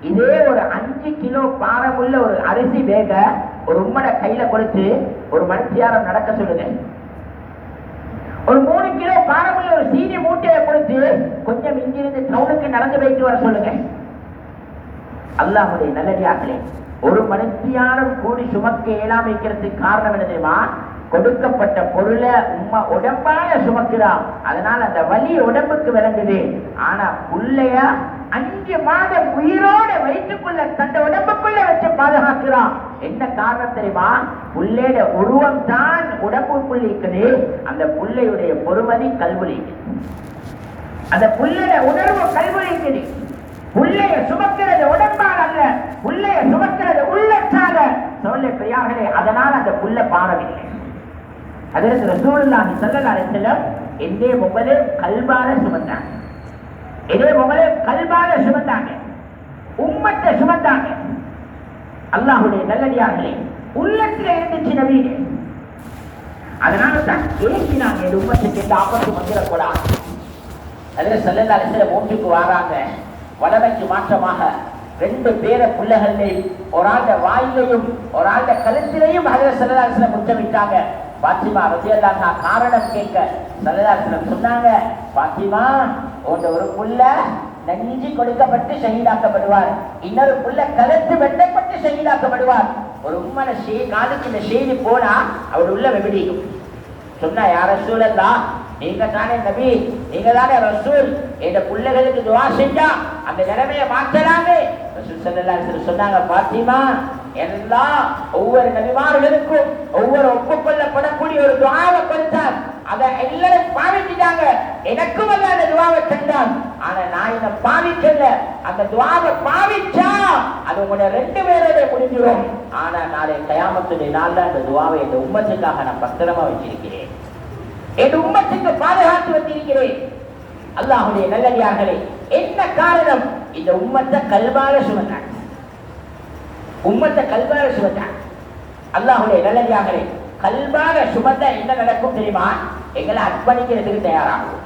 இதே ஒரு 5 கிலோ பாரமுள்ள ஒரு அரிசி வேக ஒரு உம்மட கையில கொடுத்து ஒரு மனுஷியாரம் நடக்க சொல்லுங்க. ஒரு 3 கிலோ பாரமுள்ள ஒரு சீனி மூட்டையை கொடுத்து கொஞ்சம் இங்கிருந்து டவுனுக்கு நடந்து வைத்து வர சொல்லுங்க. அல்லாஹ்வுடைய நல்லடியார்களே, ஒரு மனுஷியாரம் கூடி சுமக்க இயலாம வைக்கிறதுக்கு காரணம் என்ன தெரியுமா? கொடுக்கப்பட்ட பொருளை உம்மா உடம்பால சுமக்கிறான், அதனால அந்த வலி உடம்புக்கு விளங்குது. ஆனா புள்ளைய 5 மாதம் உயிரோட வயிற்றுக்குள்ள தந்த உடம்புக்குள்ள வச்சு பாதுகாக்கிறான். என்ன காரணம் தெரியுமா? புள்ளையோட உருவம் தான் உடம்புக்குள்ள இருக்குது, அந்த புள்ளையுடைய பொறுமதி கல்வழி, அந்த புள்ளையோட உணர்வு கல்வழி இருக்குது. புள்ளைய சுமக்கிறது உடம்பால் அல்ல, புள்ளைய சுமக்கிறது உள்ளத்தால. சொல்ல பெரியார்களே, அதனால அந்த புள்ள பாரவில்லை. ஹஜ்ரத் ரசூலுல்லாஹி ஸல்லல்லாஹு அலைஹி வஸல்லம் என்னே முகலே கல்பால சுமந்தாங்க, இதே முகலே கல்பால சுமந்தாங்க, உம்மத்தை சுமந்தாங்க. அல்லாஹ்வுடைய நல்லடியார்களே, உள்ளத்துல இருந்துச்சு நபீனே. அதனால தான் ஏசினாங்க, இந்த உம்மத்துக்கு எந்த ஆபத்து வந்துடக்கூடாது. ஹஜ்ரத் ஸல்லல்லாஹு அலைஹி வஸல்லம் மூச்சுக்கு வராங்க. வளமைக்கு மாற்றமாக 2 பேர பிள்ளைகளையும் ஒரு ஆண்ட வாயிலையும் ஒரு ஆண்ட கழுத்திலையும் ஹஜ்ரத் ஸல்லல்லாஹு அலைஹி வஸல்லம் முத்தமிட்டாங்க. பாத்திமா ரலியல்லாஹு அன்ஹா காரணம் கேட்க ஸல்லல்லாஹு அலைஹி வஸல்லம் சொன்னாங்க, பாத்திமா உங்க ஒரு புள்ள நெஞ்சு கொடுக்கப்பட்டு ஷஹீதாக்கப்படுவார், இன்னொரு புள்ள கழுத்து வெட்டப்பட்டு ஷஹீதாக்கப்படுவார். ஒரு உம்மன காதுக்கு இந்த செய்தி போனா அவர் உள்ள வெடிக்கும். சொன்னா யார் ரசூலல்லாஹ், நீங்க தானே நபி, நீங்க தானே ரசூல், இந்த பிள்ளைகளுக்கு துஆ செஞ்சா அந்த நிலைமையை மாற்றலாமே. ரசூல் ஸல்லல்லாஹு அலைஹி வஸல்லம் சொன்னாங்க, பாத்திமா எல்லாம் ஒவ்வொரு நபிமார்களுக்கும் ஒவ்வொரு ஒப்புக்கொள்ளப்படக்கூடிய ஒரு துஆவை கொடுத்தார், அதை எல்லாரும் பாவிச்சிட்டாங்க. எனக்கும் அல்ல அந்த துஆவை தந்தான், ஆனா நான் இதை பாவிக்கல. அந்த துஆவை பாவிச்சா அது உங்களுடைய 2 பேரோட முடிஞ்சிடும். ஆனா நாளை கயாமத்துடைய நாள்ல அந்த துஆவை இந்த உம்மத்துக்காக நான் பத்திரமா வச்சிருக்கிறேன், என் உம்மத்துக்கு பாதுகாத்து வச்சிருக்கிறேன். அல்லாஹ்வுடைய நல்லடியார்களே, என்ன காரணம்? இந்த உம்மத்தை கல்பால சுமந்தாங்க, உம்மத்தை கல்பால சுமந்தாங்க. அல்லாஹ்வுடைய நல்லடியார்களே, கல்பால சுமந்த என்ன நடக்கும் தெரியுமா? எங்களை அர்ப்பணிக்கிறதுக்கு தயாராகும்.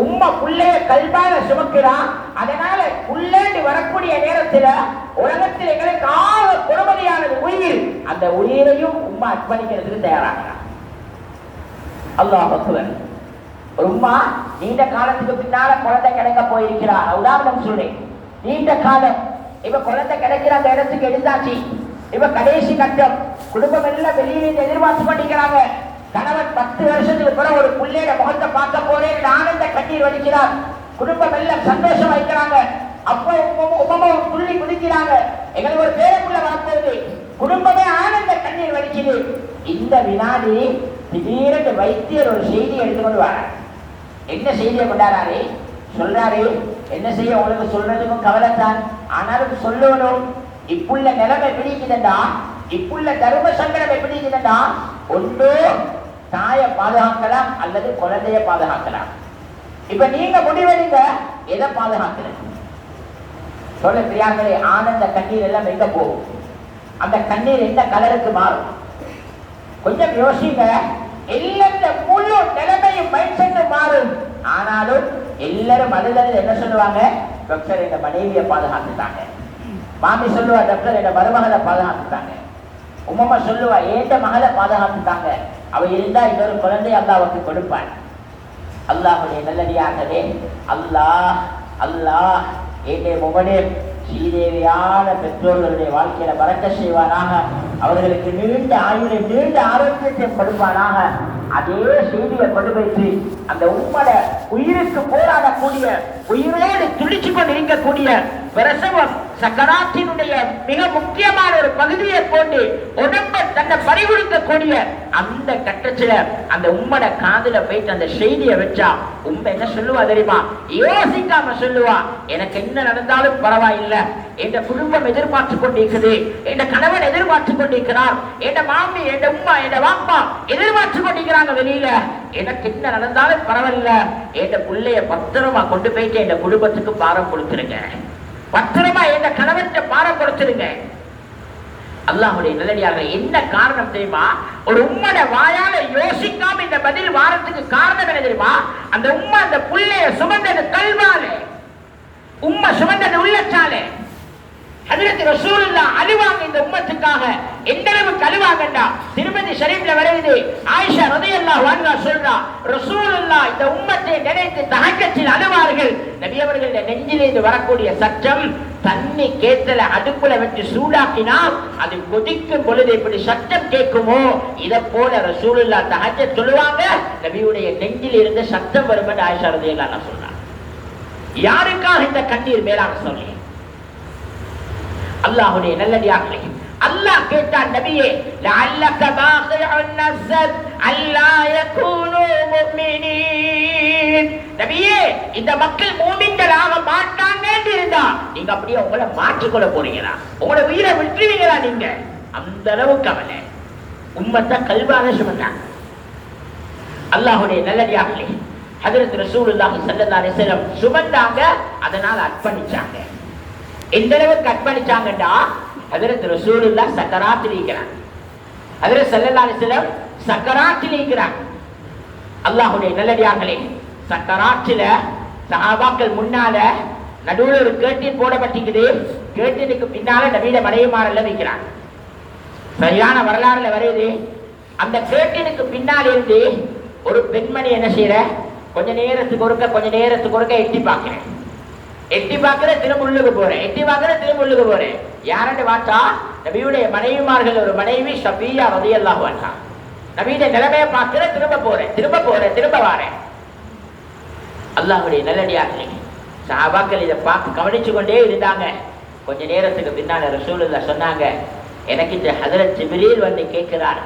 உம்மா புள்ளைய கல்பால சுமக்கிறான். அதனால புள்ளேண்டு வரக்கூடிய நேரத்தில் உலகத்தில் எங்களுக்கு ஆக பொறுமதியானது உயிர். அந்த உயிரையும் உம்மா அர்ப்பணிக்கிறதுக்கு தயாராகிறார். அல்லாஹ் அக்பர். ஒரு உம்மா நீண்ட காலத்துக்கு பின்னால குழந்தை கிடைக்க போயிருக்கிறார். உதாரணம் சொல்றேன். நீண்ட காலம் இப்ப குழந்தை கிடைக்கிற அந்த இடத்துக்கு எடுத்தாச்சு. இப்ப கடைசி கட்டம். குடும்பம் எல்லாம் வெளியிலிருந்து எதிர்பார்த்து பண்ணிக்கிறாங்க. கணவன் 10 வருஷத்துக்கு பிறகு ஒரு பிள்ளையோட முகத்தை பார்க்க போறேன் ஆனந்த கண்ணீர் வடிக்கிறார். குடும்பம் எல்லாம் சந்தோஷம் வைக்கிறாங்க. அப்போ உமமும் துள்ளி குதிக்கிறாங்க. எங்களுக்கு ஒரு பேரக்குள்ள வரப்போகுது. குடும்பமே ஆனந்த கண்ணீர் வடிக்குது. இந்த வினாடி திடீரென்று வைத்தியர் ஒரு செய்தி எடுத்துக்கொண்டு வர. என்ன செய்தியை கொண்டாரு? சொல்றாரு, என்ன செய்ய உங்களுக்கு சொல்றதுக்கும் கவலைத்தான், ஆனாலும் சொல்லணும். இப்புள்ள நிலைமை பிடிக்குதுண்டா, இப்புள்ள தர்ம சங்கடம் எப்படி இருக்குதுண்டா, ஒன்று தாயை பாதுகாக்கலாம் அல்லது குழந்தைய பாதுகாக்கலாம். இப்ப நீங்க முடிவெடுங்க எதை பாதுகாக்கிறது. சொல்ல பிரியாங்களே, ஆனந்த கண்ணீர் எல்லாம் எங்க போகும்? அந்த கண்ணீர் என்ன கலருக்கு மாறும்? கொஞ்சம் யோசிங்க. எல்லா முழு நிலைமையும் மைண்ட் செட் மாறும். ஆனாலும் எல்லாரும் மனிதர்கள் என்ன சொல்லுவாங்க? டாக்டர் என்ற மனைவியை பாதுகாத்துட்டாங்க. மாமி சொல்லுவா, டாக்டர் என்ற மருமகளை பாதுகாத்துட்டாங்க. உம்மா சொல்லுவா, ஏண்ட மகளை பாதுகாத்துட்டாங்க. அவ இருந்தா இன்னொரு குழந்தை அல்லாஹ்வுக்கு கொடுப்பான். அல்லாஹ்வுடைய நல்லடியார்களே, அல்லாஹ் அல்லாஹ் ஏண்டே முகனே ஸ்ரீதேவியான பெற்றோர்களுடைய வாழ்க்கையில பறக்கச் செய்வானாக. அவர்களுக்கு நீண்ட ஆயுளை நீண்ட ஆரோக்கியத்தை கொடுப்பானாக. அதே செய்தியை கொண்டு வைத்து அந்த உம்மட உயிருக்கு போராடக்கூடிய, உயிரோடு துடிச்சு கொண்டு இருக்கக்கூடிய பிரசவம் சக்கராத்தினுடைய மிக முக்கியமான ஒரு பகுதியை போட்டு உடம்பை தன்னை பறிகொடுக்கக்கூடிய அந்த கட்டத்துல அந்த உம்மட காதுல போயிட்டு அந்த செய்தியை வச்சா உண்மை என்ன சொல்லுவா தெரியுமா? யோசிக்காம சொல்லுவா, எனக்கு என்ன நடந்தாலும் பரவாயில்லை, என் குடும்பம் எதிர்பார்த்து கொண்டிருக்குது, என் கணவன் எதிர்பார்த்து கொண்டிருக்கிறார், என் மாமி, என் உம்மா, என் வாப்பா எதிர்பார்த்து கொண்டிருக்கிறாங்க வெளியில, எனக்கு என்ன நடந்தாலும் பரவாயில்ல, என் பிள்ளைய பத்திரமா கொண்டு போயிட்டு என் குடும்பத்துக்கு பாரம் கொடுத்துருங்க, பத்திரமா என் கணவன் பாரம் கொடுத்துருங்க. அல்லாஹ்வுடைய நல்லடியார்களே, என்ன காரணம் தெரியுமா? ஒரு உம்மட வாயால யோசிக்காம இந்த பதில் வாரத்துக்கு காரணம் என்ன தெரியுமா? அந்த உம்மா அந்த புள்ளைய சுமந்தது கல்வாலே, உம்மா சுமந்தது உள்ளச்சாலே. ஹஜ்ரத் ரசூலுல்லாஹ் அழுவாங்க இந்த உம்மத்துக்காக. எந்த அளவுக்கு அழுவாங்கண்டா, திருமதி ஷரீஃப்ல வருது, ஆயிஷா ரலியல்லாஹு அன்ஹா சொல்றா, ரசூலுல்லாஹ் இந்த உம்மத்தை நினைத்து தஹஜ்ஜத்தில் அழுவார்கள். நபி அவர்களுடைய நெஞ்சிலிருந்து வரக்கூடிய சத்தம் தண்ணி கேத்தல அடுப்புல வச்சு சூடாக்கினால் அது கொதிக்கும் பொழுது எப்படி சத்தம் கேட்குமோ, இதை போல ரசூலுல்லாஹ் தஹஜ்ஜத் சொல்லுவாங்க. நபியுடைய நெஞ்சில் இருந்து சத்தம் வரும் என்று ஆயிஷா ரலியல்லாஹு அன்ஹா சொல்றாங்க. யாருக்காக இந்த கண்ணீர் மேலாக சொல்லி? அல்லாஹ்வுடைய நல்லடியார்களே, அல்லாஹ் கேட்டான் நபியே, லஅல்லக பாகிஉன் நஃஸக் அல்லா யகூனு முஃமினீன். நபியே, இந்த மக்கள் மூமின்களாக மாட்டாங்க இருந்தா நீங்க அப்படியே உங்களை மாற்றிக்கொள்ள போறீங்களா? உங்களோட உயிரை விட்டுருவீங்களா? நீங்க அந்த அளவுக்கு அவனை உம்மத்தை கல்வாக சுமந்தாங்க. அல்லாஹ்வுடைய நல்லடியார்களே, ஹஜ்ரத் ரசூலுல்லாஹி ஸல்லல்லாஹு அலைஹி வஸல்லம் சுமந்தாங்க, அதனால அர்ப்பணிச்சாங்க. எந்த அளவுக்கு அர்ப்பணிச்சாங்கடா, ஹஜ்ரத் ரசூலுல்லாஹ் சக்கராத்தில் இருக்கிறாங்க. ஹஜ்ரத் ஸல்லல்லாஹு அலைஹி வஸல்லம் சக்கராத்தில் இருக்கிறாங்க. அல்லாஹ்வுடைய நல்லடியார்களே, சக்கராத்தில சஹாபாக்கள் முன்னால நடுவுல ஒரு கேட்டின் போடப்பட்டிருக்குது. கேட்டினுக்கு பின்னால நபியோட மனைவிமாரெல்லாம் வைக்கிறாங்க. சரியான வரலாறுல வருது. அந்த கேட்டினுக்கு பின்னால் இருந்து ஒரு பெண்மணி என்ன செய்யற, கொஞ்ச நேரத்துக்கு ஒருக்க எட்டி பார்க்கிறேன், திரும்ப உள்ளுக்கு போறேன், திரும்ப உள்ளுக்கு போறேன். யாருன்னு பார்த்தா நபியுடைய மனைவிமார்கள் ஒரு மனைவி ஷபியா ரலியல்லாஹு அன்ஹா. நபியுடைய நிலைமையை பார்க்கிறேன், திரும்ப வாரேன். அல்லாஹ்வுடைய நல்லடியார்களே, சஹாபாக்கள் இதை பார்த்து கவனிச்சு கொண்டே இருந்தாங்க. கொஞ்ச நேரத்துக்கு பின்னால ரசூலுல்லாஹ் சொன்னாங்க, எனக்கு இந்த ஹஜ்ரத் ஜிப்ரீல் வந்து கேட்கிறார்,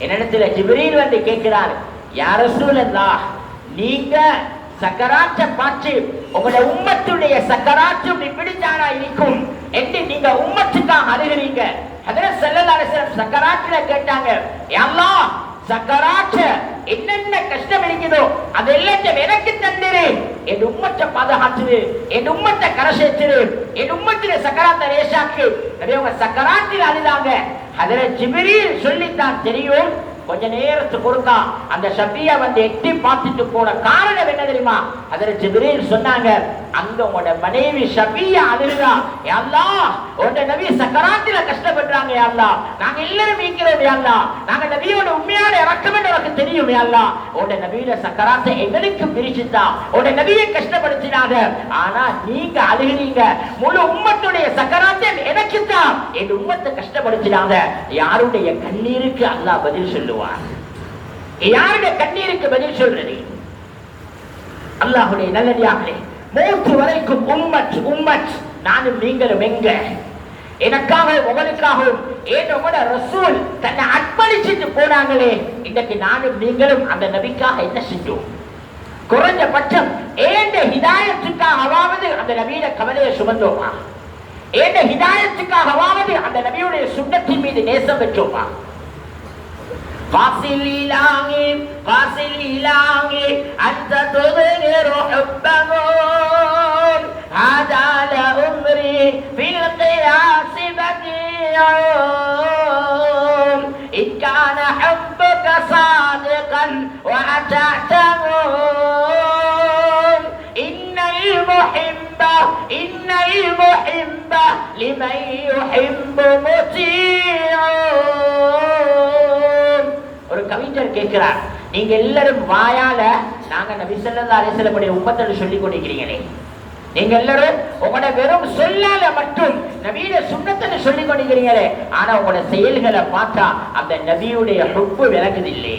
என்னிடத்துல ஜிப்ரீல் வந்து கேட்கிறார், யா ரசூலல்லாஹ், நீங்க சக்கராற்ற பார்த்து உங்களுடைய உம்மத்துடைய சக்கராற்றும் இப்படித்தானா இருக்கும் என்று நீங்க உம்மத்துக்காக அழுகிறீங்க. ஹஜ்ரத் ஸல்லல்லாஹு அலைஹி வஸல்லம் சக்கராத்துல கேட்டாங்க, யா அல்லாஹ், சக்கராற்ற என்னென்ன கஷ்டம் இருக்குதோ அதெல்லாம் எனக்கு தந்துரு, என் உம்மத்தை பாதுகாத்துரு, என் உம்மத்தை கரை சேர்த்துரு, என் உம்மத்தில சக்கராத்தை ரேஷாக்கு. நபி அவங்க சக்கராத்தில் அழுதாங்க. ஹஜ்ரத் ஜிப்ரீல் சொல்லித்தான் தெரியும், கொஞ்ச நேரத்துக்கு ஒருக்கா அந்த ஷபியா வந்து எட்டி பார்த்துட்டு போன காரணம் என்ன தெரியுமா? அதில் ஜிப்ரீல் சொன்னாங்க, அங்க உங்களோட மனைவி ஷபியா அழுகிறா, யா அல்லாஹ் உங்க நபி சக்கராத்தில கஷ்டப்படுறாங்க, யா அல்லாஹ் நாங்க எல்லாரும் மீக்கிறோம், யா அல்லாஹ் நாங்க நபியோட உண்மையான இரக்கம் எனக்கு தெரியும், யா அல்லாஹ் உங்க நபியோட சக்கராத்தை எங்களுக்கு பிரிச்சுட்டா உங்க நபியை கஷ்டப்படுத்தினாங்க, ஆனா நீங்க அழுகிறீங்க, முழு உம்மத்துடைய சக்கராத்தை எனக்கு தான் என் உம்மத்தை கஷ்டப்படுத்தினாங்க. யாருடைய கண்ணீருக்கு அல்லாஹ் பதில் சொல்லுவார்? யாருடைய கண்ணீருக்கு பதில் சொல்றது? அல்லாஹ்வுடைய நல்லடியார்களே, மூத்து வரைக்கும் உம்மத் உம்மத் நானும் நீங்களும் எங்க எனக்காக உங்களுக்காகவும் ஏன் உங்களோட ரசூல் தன்னை அர்ப்பணிச்சுட்டு போனாங்களே, இன்னைக்கு நானும் நீங்களும் அந்த நபிக்காக என்ன செஞ்சோம்? குறைஞ்சபட்சம் ஏண்ட ஹிதாயத்துக்காகவாவது அந்த நபியோட கவலையை சுமந்தோமா? ஏண்ட ஹிதாயத்துக்காகவாவது அந்த நபியுடைய சுண்ணத்தின் மீது நேசம் வச்சோமா? قاصل إلهي أنت تظهر حبهم هذا لأمري في القياس بديع إن كان حبك صادقا وأتعتهم إن المحب لمن يحب مطيع. ஒரு கவிஞர் கேட்கிறார், நீங்க எல்லாரும் வாயால நாங்க நபி ஸல்லல்லாஹு அலைஹி வஸல்லம் உம்மத்தை சொல்லிக் கொண்டிருக்கிறீங்களே, நீங்க எல்லாரும் உங்களோட வெறும் சொல்லால மட்டும் நபியோட சுன்னத்தை சொல்லிக் கொண்டிருக்கிறீங்களே, ஆனா உங்களோட செயல்களை பார்த்தா அந்த நபியுடைய ஹுப்பு விளங்குதில்லை,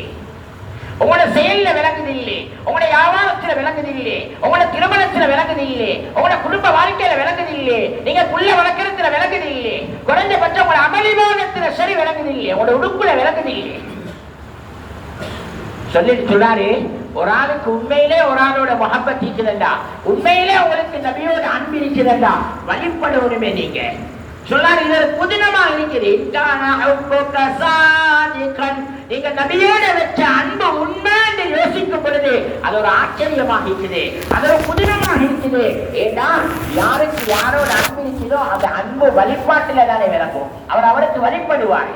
உங்களோட செயல்ல விளங்குதில்லை, உங்களோட வியாபாரத்துல விளங்குதில்லை, உங்களோட திருமணத்துல விளங்குதில்லை, உங்களோட குடும்ப வாழ்க்கையில விளங்குதில்லை, நீங்க புள்ள வளர்க்கறதுல விளங்குதில்லை, குறைஞ்சபட்சம் உங்களோட அமளிவாதத்துல சரி விளங்குதில்லை, உங்களோட உடுப்புல விளங்குதில்லை. சொல்லிட்டு சொன்னாரு, ஒரு ஆளுக்கு உண்மையிலே ஒரு ஆளோட முஹப்பத் இருக்குதுண்டா, உண்மையிலே உங்களுக்கு நபியோட அன்பு இருக்குதுண்டா, வழிபடுவனுமே நீங்க சொன்னாரு. இது புதினமா இருக்குது. நீங்க நபியோட வச்ச அன்பு உண்மைன்னு யோசிக்கும் பொழுது அது ஒரு ஆச்சரியமாக இருக்குது, அது ஒரு புதினமாக இருக்குது. ஏன்னா யாருக்கு யாரோட அன்பு இருக்குதோ அந்த அன்பு வழிபாட்டுல தானே விளக்கும், அவர் அவருக்கு வழிபடுவார்.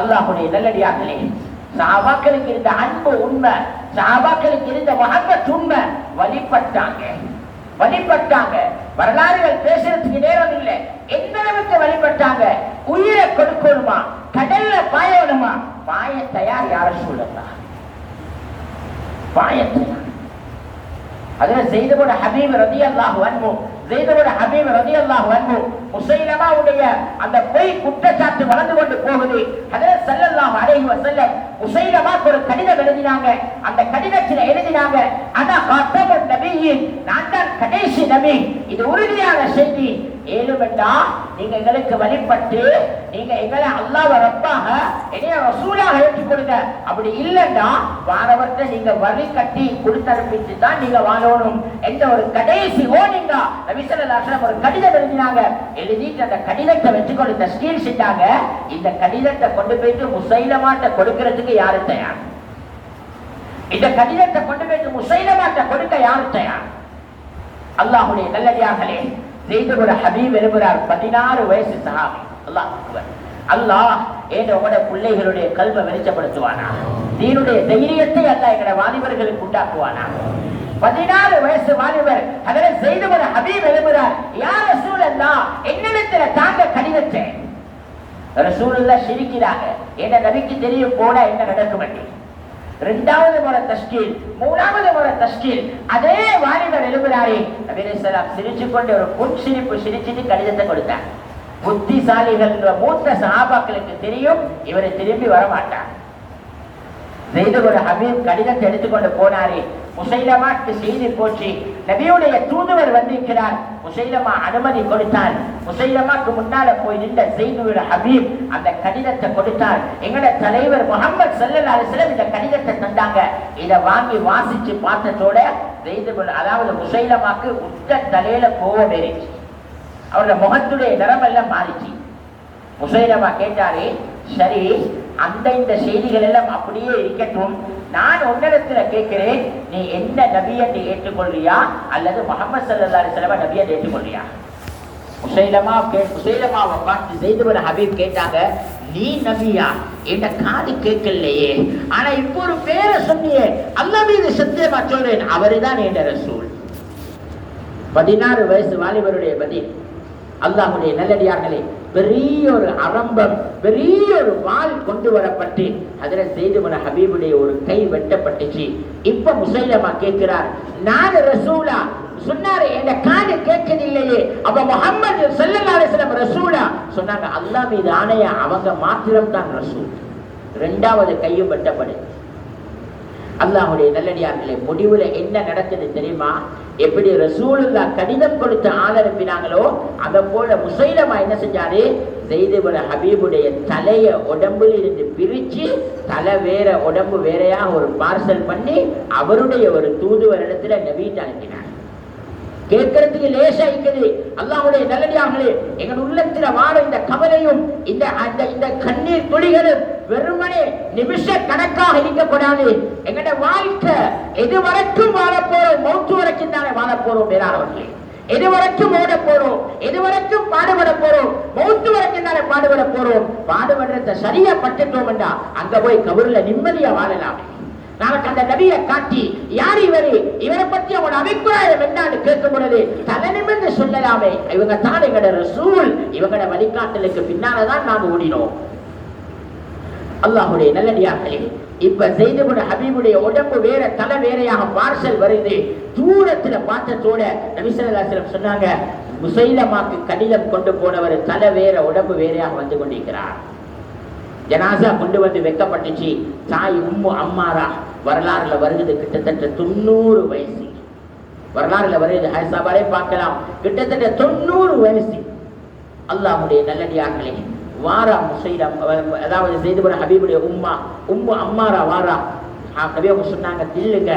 அல்லாஹ்வுடைய நல்லடியார்களே, சஹாபாக்களுக்கு இருந்த அன்பு உண்மை, சஹாபாக்களுக்கு இருந்த முஹப்பத் உண்மை. வழிபட்டாங்க. வரலாறுகள் பேசுறதுக்கு நேரம் இல்லை. எந்த அளவுக்கு வழிபட்டாங்க? உயிரை கொடுக்கணுமா, கடல்ல பாயணுமா, பாய தயார். யார சொல்லலாம் பாய தயார். அதுல ஸைதுபுன் ஹபீப் ரலியல்லாஹு அன்ஹு, ஸைதுபுன் ஹபீப் ரலியல்லாஹு அன்ஹு முஸைலமாவுடைய அந்த பொய் குற்றச்சாட்டு வளர்ந்து கொண்டு போகுது. ஹஜ்ரத் ஸல்லல்லாஹு அலைஹி வஸல்லம் முஸைலமாக்கு ஒரு கடிதம் எழுதினாங்க. அந்த கடிதத்தில் எழுதினாங்க, அனா காத்தமுன் நபியின், நான் தான் கடைசி நபி. இது உறுதியான செய்தி. ஏழுமெண்டா நீங்க எங்களுக்கு வழிபட்டு நீங்க எங்களை அல்லாஹ்வ ரப்பாக என்னைய ரசூலாக ஏற்றுக்கொள்ளுங்க. அப்படி இல்லைன்னா வாரவர்கிட்ட நீங்க வழி கட்டி கொடுத்தனுப்பிட்டு தான் நீங்க வாழணும் என்ற ஒரு கடைசி ஓனிங்க நபி ஸல்லல்லாஹு அலைஹி வஸல்லம் ஒரு கடிதம் எழுதினாங்க. எழுதிட்டு அந்த கடிதத்தை வச்சுக்கொண்டு தஸ்கீல் செஞ்சாங்க. இந்த கடிதத்தை கொண்டு போயிட்டு முஸைலமாட்ட கொடுக்கிறதுக்கு யாரு தயார்? இந்த கடிதத்தை கொண்டு போயிட்டு முஸைலமாட்ட கொடுக்க யாரு தயார்? அல்லாஹ்வுடைய நல்லடியார்களே, ஸைதுபுன் ஹபீப் எழுப்புறார், 16 வயசு சஹாபி. அல்லாஹ் அக்பர். அல்லாஹ் ஏன் உங்களோட பிள்ளைகளுடைய கல்வை வெளிச்சப்படுத்துவானா, தீனுடைய தைரியத்தை அல்லாஹ் எங்களோட வாலிபர்களுக்கு உண்டாக்குவானா. 16 வயசு வாலிபர் ஹஜ்ரத் ஸைதுபுன் ஹபீப் எழுப்புறார், யா ரசூலல்லாஹ் என்னிடத்துல தாங்க கடிதத்தை. ரசூலுல்லாஹ் சிரிக்கிறாங்க. என்ன நபிக்கு தெரியும் போனா என்ன நடக்கும். இரண்டாவது முறை தஸ்கீல், மூணாவது முறை தஸ்கீல். அதே வாலிபர் எழுப்புறாரே, நபி ஸல்லல்லாஹு சிரிச்சு கொண்டு ஒரு புன் சிரிப்பு சிரிச்சுட்டு கடிதத்தை கொடுத்தார். புத்திசாலிகள் மூத்த சஹாபாக்களுக்கு தெரியும் இவரை திரும்பி வரமாட்டார். ஸைதுபுன் ஹபீப் கடிதத்தை எடுத்துக்கொண்டு போனாரே. முஸைலமாக்கு செய்தி போச்சு, நபியுடைய தூதுவர் வந்திருக்கிறார். முஸைலமா அனுமதி கொடுத்தார். முஸைலமாக்கு முன்னால போய் நின்ற ஸைதுபுன் ஹபீப் அந்த கடிதத்தை கொடுத்தார். எங்கட தலைவர் முஹம்மது ஸல்லல்லாஹு அலைஹி வஸல்லம் இந்த கடிதத்தை தந்தாங்க. இதை வாங்கி வாசிச்சு பார்த்ததோட அதாவது முஸைலமாக்கு உச்ச தலையில கோபம் ஏறிச்சு, அவருடைய முகத்துடைய நிறமெல்லாம் மாறிச்சு. முஸைலமா கேட்டாரே, சரி அந்த இந்த செய்திகள் எல்லாம் அப்படியே இருக்கட்டும், நான் உன்னிடத்துல கேட்கிறேன், நீ என்ன நபியை ஏற்றுக்கொள்றியா அல்லது முஹம்மது ஸல்லல்லாஹு அலைஹி வஸல்லம் நபியை ஏற்றுக்கொள்றியா? முஸைலமாவை பார்த்து ஸைதுபுன் ஹபீப் கேட்டாங்க, நீ நபியா? என்ற காது கேட்கலையே. ஆனா இப்போ ஒரு பேரை சொன்னியே, அல்லாஹ் மீது சத்தியமா சொல்றேன், அவருதான் என்ற ரசூல். 16 வயசு வாலிபருடைய பதில். அல்லாஹ்வுடைய நல்லடியார்களே, பெரிய ஒரு அரம்பம், பெரிய ஒரு வாள் கொண்டு வரப்பட்டு ஹஜ்ரத் ஸைத் இப்னு ஹபீபுடைய ஒரு கை வெட்டப்பட்டுச்சு. இப்ப முஸைலமா கேட்கிறார், நான் ரசூலா? சொன்னாரு, என் காது கேட்கவில்லையே. அப்ப முஹம்மது ஸல்லல்லாஹு அலைஹி வஸல்லம் ரசூலா? சொன்னாங்க, அல்லாஹ் மீது ஆணையா, அவங்க மாத்திரம் தான் ரசூல். இரண்டாவது கையும் வெட்டப்படு. அல்லாஹ்வுடைய நல்லடியார்களே, முடிவுல என்ன நடக்குது தெரியுமா? எப்படி ரசூலுல்லாஹ் கடிதம் கொடுத்து ஆள் அனுப்பினாங்களோ அதை போல முஸைலமா என்ன செஞ்சாரு? ஸைத் இப்னு ஹபீபுடைய தலைய உடம்புல இருந்து பிரிச்சு தலை வேற உடம்பு வேறையா ஒரு பார்சல் பண்ணி அவருடைய ஒரு தூதுவர் இடத்துல நபிட்ட அனுப்பினார். கேட்கறதுக்கு லேசா இருக்குது. அல்லாஹ்வுடைய நல்லடியார்களே, எங்கள் உள்ளத்துல வாழ இந்த கவலையும் இந்த கண்ணீர் துளிகளும் வெறுமனே நிமிஷ கணக்காக இருக்கக்கூடாது. எங்கட வாழ்க்கை எது வரைக்கும் வாழ போறோம்? மௌத்து வரைக்கும் தானே வாழ போறோம். வேறானவர்களே, எது வரைக்கும் ஓட போறோம்? எது வரைக்கும் பாடுபட போறோம்? மௌத்து வரைக்கும் தானே பாடுபட போறோம். பாடுபடுறத சரியா பட்டுட்டோம் என்றா அங்க போய் கபூர்ல நிம்மதியா வாழலாம். நாளைக்கு அந்த நபியை காட்டி, யார் இவரு, இவரை பத்தி அவனோட அபிப்பிராயம் என்னன்னு கேட்கும் பொழுது தலை நிமிர்ந்து சொல்லலாமே, இவங்க தான் எங்கட ரசூல், இவங்கட வழிகாட்டலுக்கு பின்னால்தான் நாங்க ஓடினோம். அல்லாஹ்வுடைய நல்லடியார்களே, இப்ப ஸைத் இப்னு ஹபீபுடைய உடம்பு வேற, தலை வேறையாக பார்சல் வருது. தூரத்துல பார்த்ததோட நபி ஸல்லல்லாஹு அலைஹி வஸல்லம் சொன்னாங்க, முஸைலமாக்கு கடிதம் கொண்டு போனவர் தலை வேற உடம்பு வேறையாக வந்து கொண்டிருக்கிறார். ஜனாசா கொண்டு வந்து வைக்கப்பட்டுச்சு. தாய் உம்மு அம்மாரா, வரலாறுல வருகிறது கிட்டத்தட்ட 90 வயசு. வரலாறுல வருகிறது, ஹைசாபாலே பார்க்கலாம், கிட்டத்தட்ட 90 வயசு. அல்லாஹ்வுடைய நல்லடியார்களே, வாரா முஸைலம், அதாவது ஸைத் இப்னு ஹபீபுடைய உம்மு அம்மாரா வாரா. நபி அவங்க சொன்னாங்க, தில்லுங்க,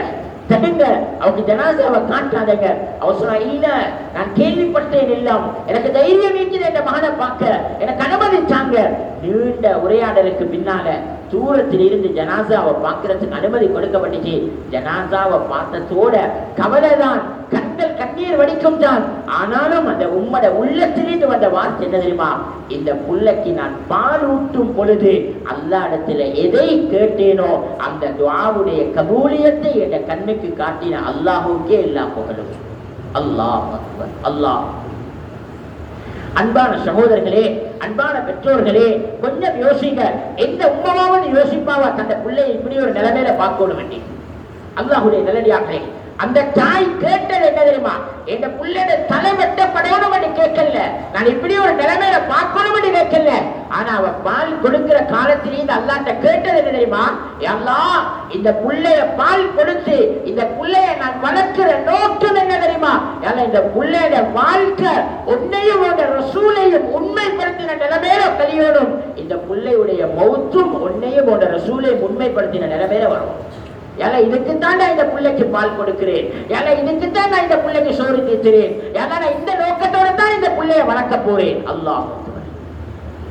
தடுங்க, அவங்க ஜனாசாவை காட்டாதங்க. அவ சொன்னா, இல்ல, நான் கேள்விப்பட்டேன் எல்லாம், எனக்கு தைரியம் இருக்குது என்ற மகனை பார்க்க, எனக்கு அனுமதிச்சாங்க. நீண்ட உரையாடலுக்கு பின்னால தூரத்தில் இருந்து ஜனாசாவை பார்க்கறதுக்கு அனுமதி கொடுக்கப்பட்டுச்சு. ஜனாசாவை பார்த்ததோட கவலைதான், கண்கள் கண்ணீர் வடிக்கும் தான். ஆனாலும் அந்த உம்மட உள்ளத்திலிருந்து வந்த வார்த்தை என்ன தெரியுமா? இந்த புள்ளைக்கு நான் பால் ஊட்டும் பொழுது அல்லாஹ் இடத்துல எதை கேட்டேனோ அந்த துஆவுடைய கபூலியத்தை என் கண்ணுக்கு காட்டின அல்லாஹ்வுக்கே எல்லா புகழும். அல்லாஹ் அக்பர். அல்லாஹ். அன்பான சகோதரர்களே, அன்பான பெற்றோர்களே, கொஞ்சம் யோசிங்க. எந்த உம்மமாவது யோசிப்பாவா தந்த பிள்ளையை இப்படி ஒரு நிலைமையில பார்க்கணும் வேண்டி? அல்லாஹ்வுடைய நல்லடியார்களே, அந்த தாய் கேட்டது என்ன தெரியுமா? என் பிள்ளையோட தலை வெட்டப்படணும் என்று கேட்கல, நான் இப்படி ஒரு நிலைமையில பார்க்கணும் என்று கேட்கல. ஆனா அவ பால் கொடுக்கிற காலத்திலேயே அல்லாஹ்ட்ட கேட்டது என்ன தெரியுமா? அல்லாஹ், இந்த பிள்ளைய பால் கொடுத்து இந்த பிள்ளைய நான் வளர்க்கிற நோக்கம் என்ன தெரியுமா? இந்த பிள்ளையோட வாழ்க்கை உன்னையும் ரசூலையும் உண்மைப்படுத்தின நிலைமையில கழியணும். இந்த பிள்ளையுடைய மௌத்தும் உன்னையும் ரசூலையும் உண்மைப்படுத்தின நிலைமையில வரும். ஏன்னா இதுக்குத்தான் நான் இந்த பிள்ளைக்கு பால் கொடுக்கிறேன், ஏன்னா இதுக்குத்தான் நான் இந்த பிள்ளைக்கு சோறு தீர்க்கிறேன், ஏன்னா நான் இந்த நோக்கத்தோட தான் இந்த பிள்ளைய வளர்க்க போறேன். அல்லாஹ்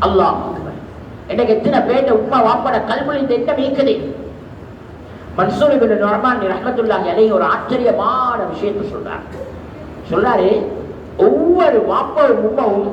அல்லாஹ். எனக்கு எத்தனை பேர் உம்மா வாப்பட கல்முழி திட்டம் இருக்குது. மன்சூர் இப்னு நுஅமான் ரஹ்மத்துல்லாஹி அலைஹி ஒரு ஆச்சரியமான விஷயத்தை சொல்றாரு. ஒவ்வொரு வாப்பாவும் உம்மாவும்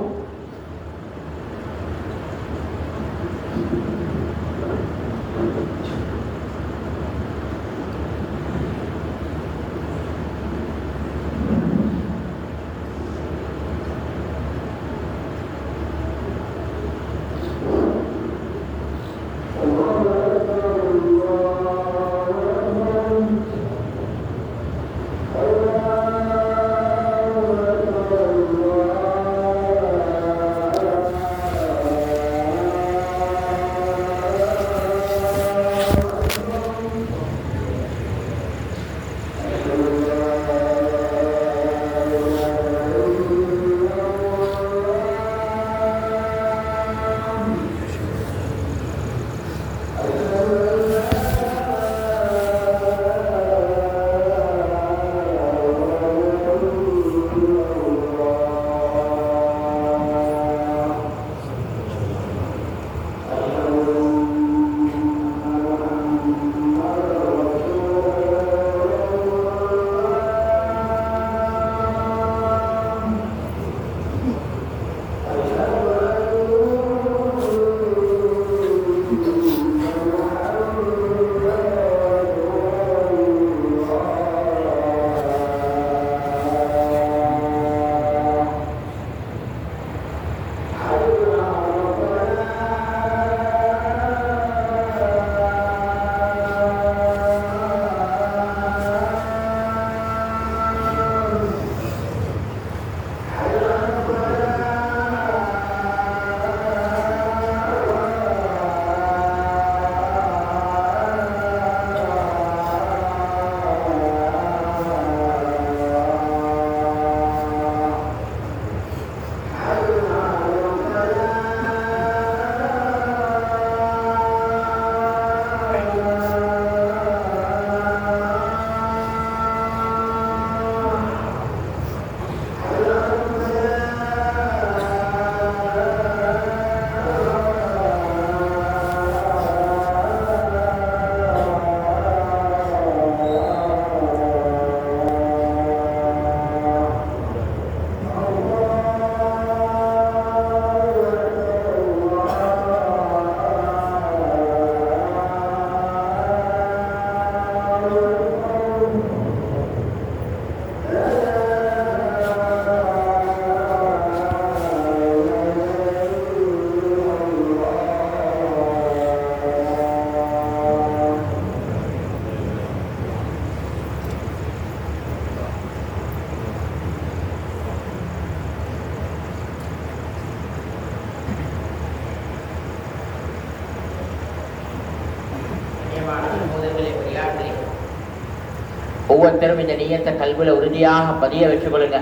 ஒவ்வொருத்தரும் இந்த நியத்தை கல்வில உறுதியாக பதிய வச்சுக் கொள்ளுங்க.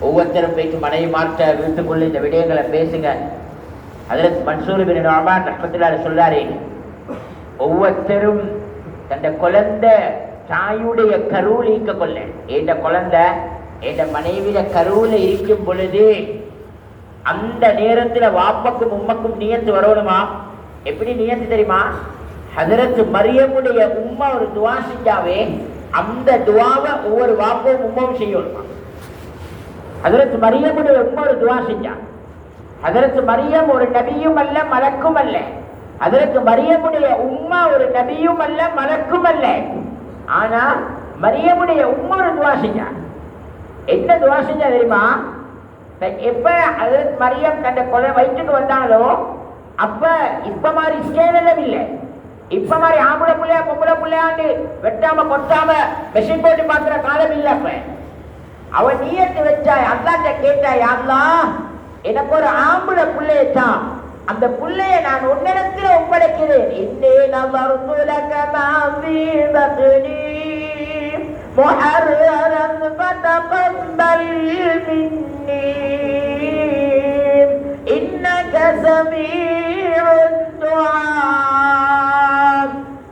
ஒவ்வொருத்தரும் போய்க்கு மனைவி மாற்ற வீட்டுக்குள்ள இந்த விடயங்களை பேசுங்க. ஹஜ்ரத் மன்சூர் பின் நுஅமான் ரஹ்மத்துல்லாஹி சொல்றாரு, ஒவ்வொருத்தரும் தந்த குழந்தை தாயுடைய கருவில் ஈக்க கொள்ள. எந்த குழந்தை எந்த மனைவியில கருவுல இருக்கும் பொழுது அந்த நேரத்துல வாப்பக்கும் உம்மக்கும் நியத்து வரணுமா? எப்படி நியத்து தெரியுமா? ஹஜ்ரத் மரியமுடைய உம்மா ஒரு துவா செஞ்சாவே அந்த துவாவை ஒவ்வொரு வாப்பும் உம்மாவும் செய்யணுமா? ஹஜ்ரத் மரியமுடைய உம்மா ஒரு துவா செஞ்சா. ஹஜ்ரத் மரியம் ஒரு நபியும் அல்ல மலக்கும் அல்ல. ஹஜ்ரத் மரியமுடைய உம்மா ஒரு நபியும் அல்ல மலக்கும் அல்ல. ஆனா மரியமுடைய உம்மா ஒரு துவா செஞ்சா. என்ன துவா செஞ்சா தெரியுமா? எப்ப ஹஜ்ரத் மரியம் தன்னை கொலை வயிற்றுக்கு வந்தாங்களோ அப்ப இப்ப மாதிரி ஸ்கேலம் இல்லை. இப்ப மாதிரி ஆம்பளை பிள்ளையா பொம்பளை பிள்ளையாண்டு வெட்டாம கொட்டாம மெஷின் போட்டு பாக்குற காலம் இல்ல. அப்ப அவன் நியத்து வச்சாய், அல்லாஹ்ட்ட கேட்டாய், அல்லாஹ் எனக்கு ஒரு ஆம்பளை பிள்ளையத்தான், அந்த பிள்ளைய நான் உன்னிடத்துல ஒப்படைக்கிறேன். இன்னே நஸர்துலக மா ஃபீ பத்னி முஹர்ரரன் ஃபதகப்பல் மின்னி இன்னக ஸமீஉத் துஆ.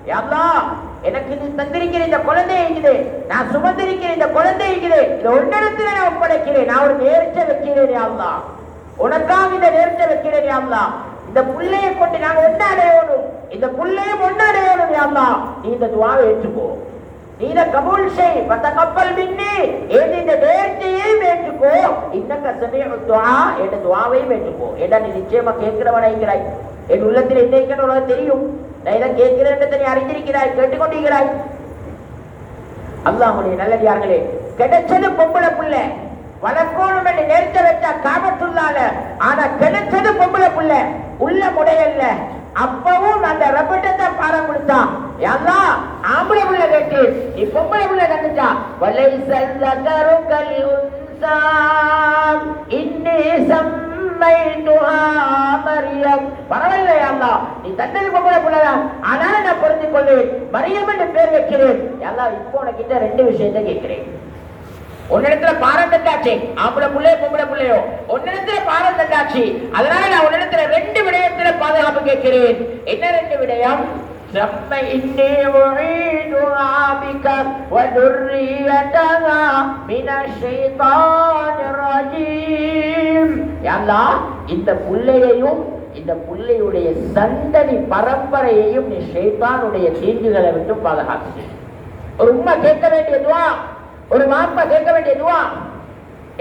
யா அல்லாஹ், எனக்கு நீ தந்திருக்கிற இந்த குழந்தை இருக்குது, நான் சுமந்திருக்கிற இந்த குழந்தை இருக்குது, இதை உன்னிடத்துல நான் ஒப்படைக்கிறேன். நான் ஒரு நேர்ச்சை வைக்கிறேன் யா அல்லாஹ், உனக்காக இந்த நேர்ச்சை வைக்கிறேன் யா அல்லாஹ். இந்த புள்ளையை கொண்டு நாங்க ஒன்ன அடையணும், இந்த புள்ளையும் ஒன்ன அடையணும் யா அல்லாஹ். நீ இந்த துஆவை ஏற்றுக்கோ, நீ இதை கபூல் செய். ஃபதகப்பல் மின்னி, ஏன் இந்த நேர்ச்சையையும் ஏற்றுக்கோ. இன்னக ஸமீஉத் துஆ, என்ற துஆவையும் ஏற்றுக்கோ. ஏன்னா நீ நிச்சயமா கேட்கிறவனா இருக்கிறாய். என் உள்ளத்தில் என்ன இருக்கிறது உனக்கு தெரியும். நான் இதை கேட்கிறேன் என்று நீ அறிந்திருக்கிறாய், கேட்டுக்கொண்டிருக்கிறாய். அல்லாஹ்வுடைய நல்லடியார்களே, கிடைச்சது பொம்பளை பிள்ளை, வளர்க்கணும் என்று நேர்த்த வச்சா காபத்துள்ளால. ஆனா கிடைச்சது பொம்பளை பிள்ளை, உள்ள முடையல்ல. அப்பவும் அந்த ரப்பட்டத்தை பாரம் கொடுத்தான். அல்லாஹ் ஆம்பளை பிள்ளை கேட்டு நீ பொம்பளை பிள்ளை தந்துச்சா. வலைஸல் ஸகரு கல் உன்ஸா இன்னி சம்மைதுஹா மரியம். பரவாயில்லை அல்லாஹ், நீ தந்தது பொம்பளை பிள்ளைதான், ஆனாலும் நான் பொருந்திக் கொள்வேன், மரியம் என்று பேர் வைக்கிறேன். அல்லாஹ் இப்போ உனக்கிட்ட ரெண்டு விஷயத்தை கேட்கிறேன். உன்னிடத்துல பாரம் தட்டாச்சு, ஆம்பளை பிள்ளையோ பொம்பளை பிள்ளையோ உன்னிடத்துல பாரம் தட்டாச்சு. அதனால நான் உன்னிடத்துல ரெண்டு விடயத்துல பாதுகாப்பு கேட்கிறேன். என்ன ரெண்டு விடயம்? இந்த புள்ளையையும் இந்த புள்ளையுடைய சந்ததி பரம்பரையையும் நீ ஷைத்தானுடைய தீங்குகளை விட்டு பாதுகாத்து. ஒரு உம்மா கேட்க வேண்டிய துஆ, ஒரு மாப்பா கேட்க வேண்டிய துஆ.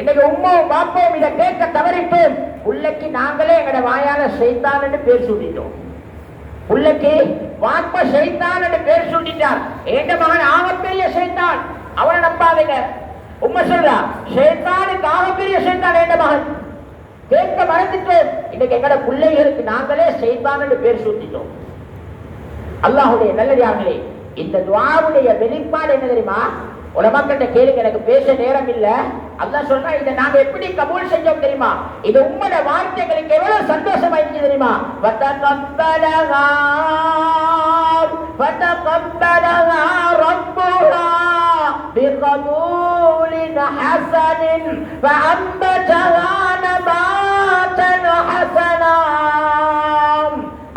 இன்னைக்கு உம்மாவும் பாப்பாவும் இதை கேட்க தவறிட்டோம். புள்ளைக்கு நாங்களே எங்கட வாயால ஷைத்தான் என்று பேர் சூட்டிட்டோம். புள்ளைக்கு வாப்பா ஷைத்தான் என்று பேர் சூட்டிட்டார். எங்க மகன் ஆகப்பெரிய ஷைத்தான், அவனை நம்பாதீங்க. உம்மா சொல்றா ஷைத்தானுக்கு ஆகப்பெரிய ஷைத்தான் எங்க மகன். கேட்க மறந்துட்டோம். இன்னைக்கு எங்கட பிள்ளைகளுக்கு நாங்களே ஷைத்தான் என்று பேர் சூட்டிட்டோம். அல்லாஹ்வுடைய நல்லடியார்களே, இந்த துஆவுடைய வெளிப்பாடு என்ன தெரியுமா? உலமாக்கிட்ட கேளுங்க, எனக்கு பேச நேரம் இல்ல. அல்லாஹ் சொல்றா, இதை நாங்க எப்படி கபூல் செஞ்சோம் தெரியுமா? இது உம்மோட வார்த்தைகளுக்கு எவ்வளவு சந்தோஷமா இருந்துச்சு தெரியுமா? ஃபதகப்பலஹா ரப்புஹா பிகபூலின் ஹஸனின் ஃபஅம்பதஹா நபாதன் ஹஸனா.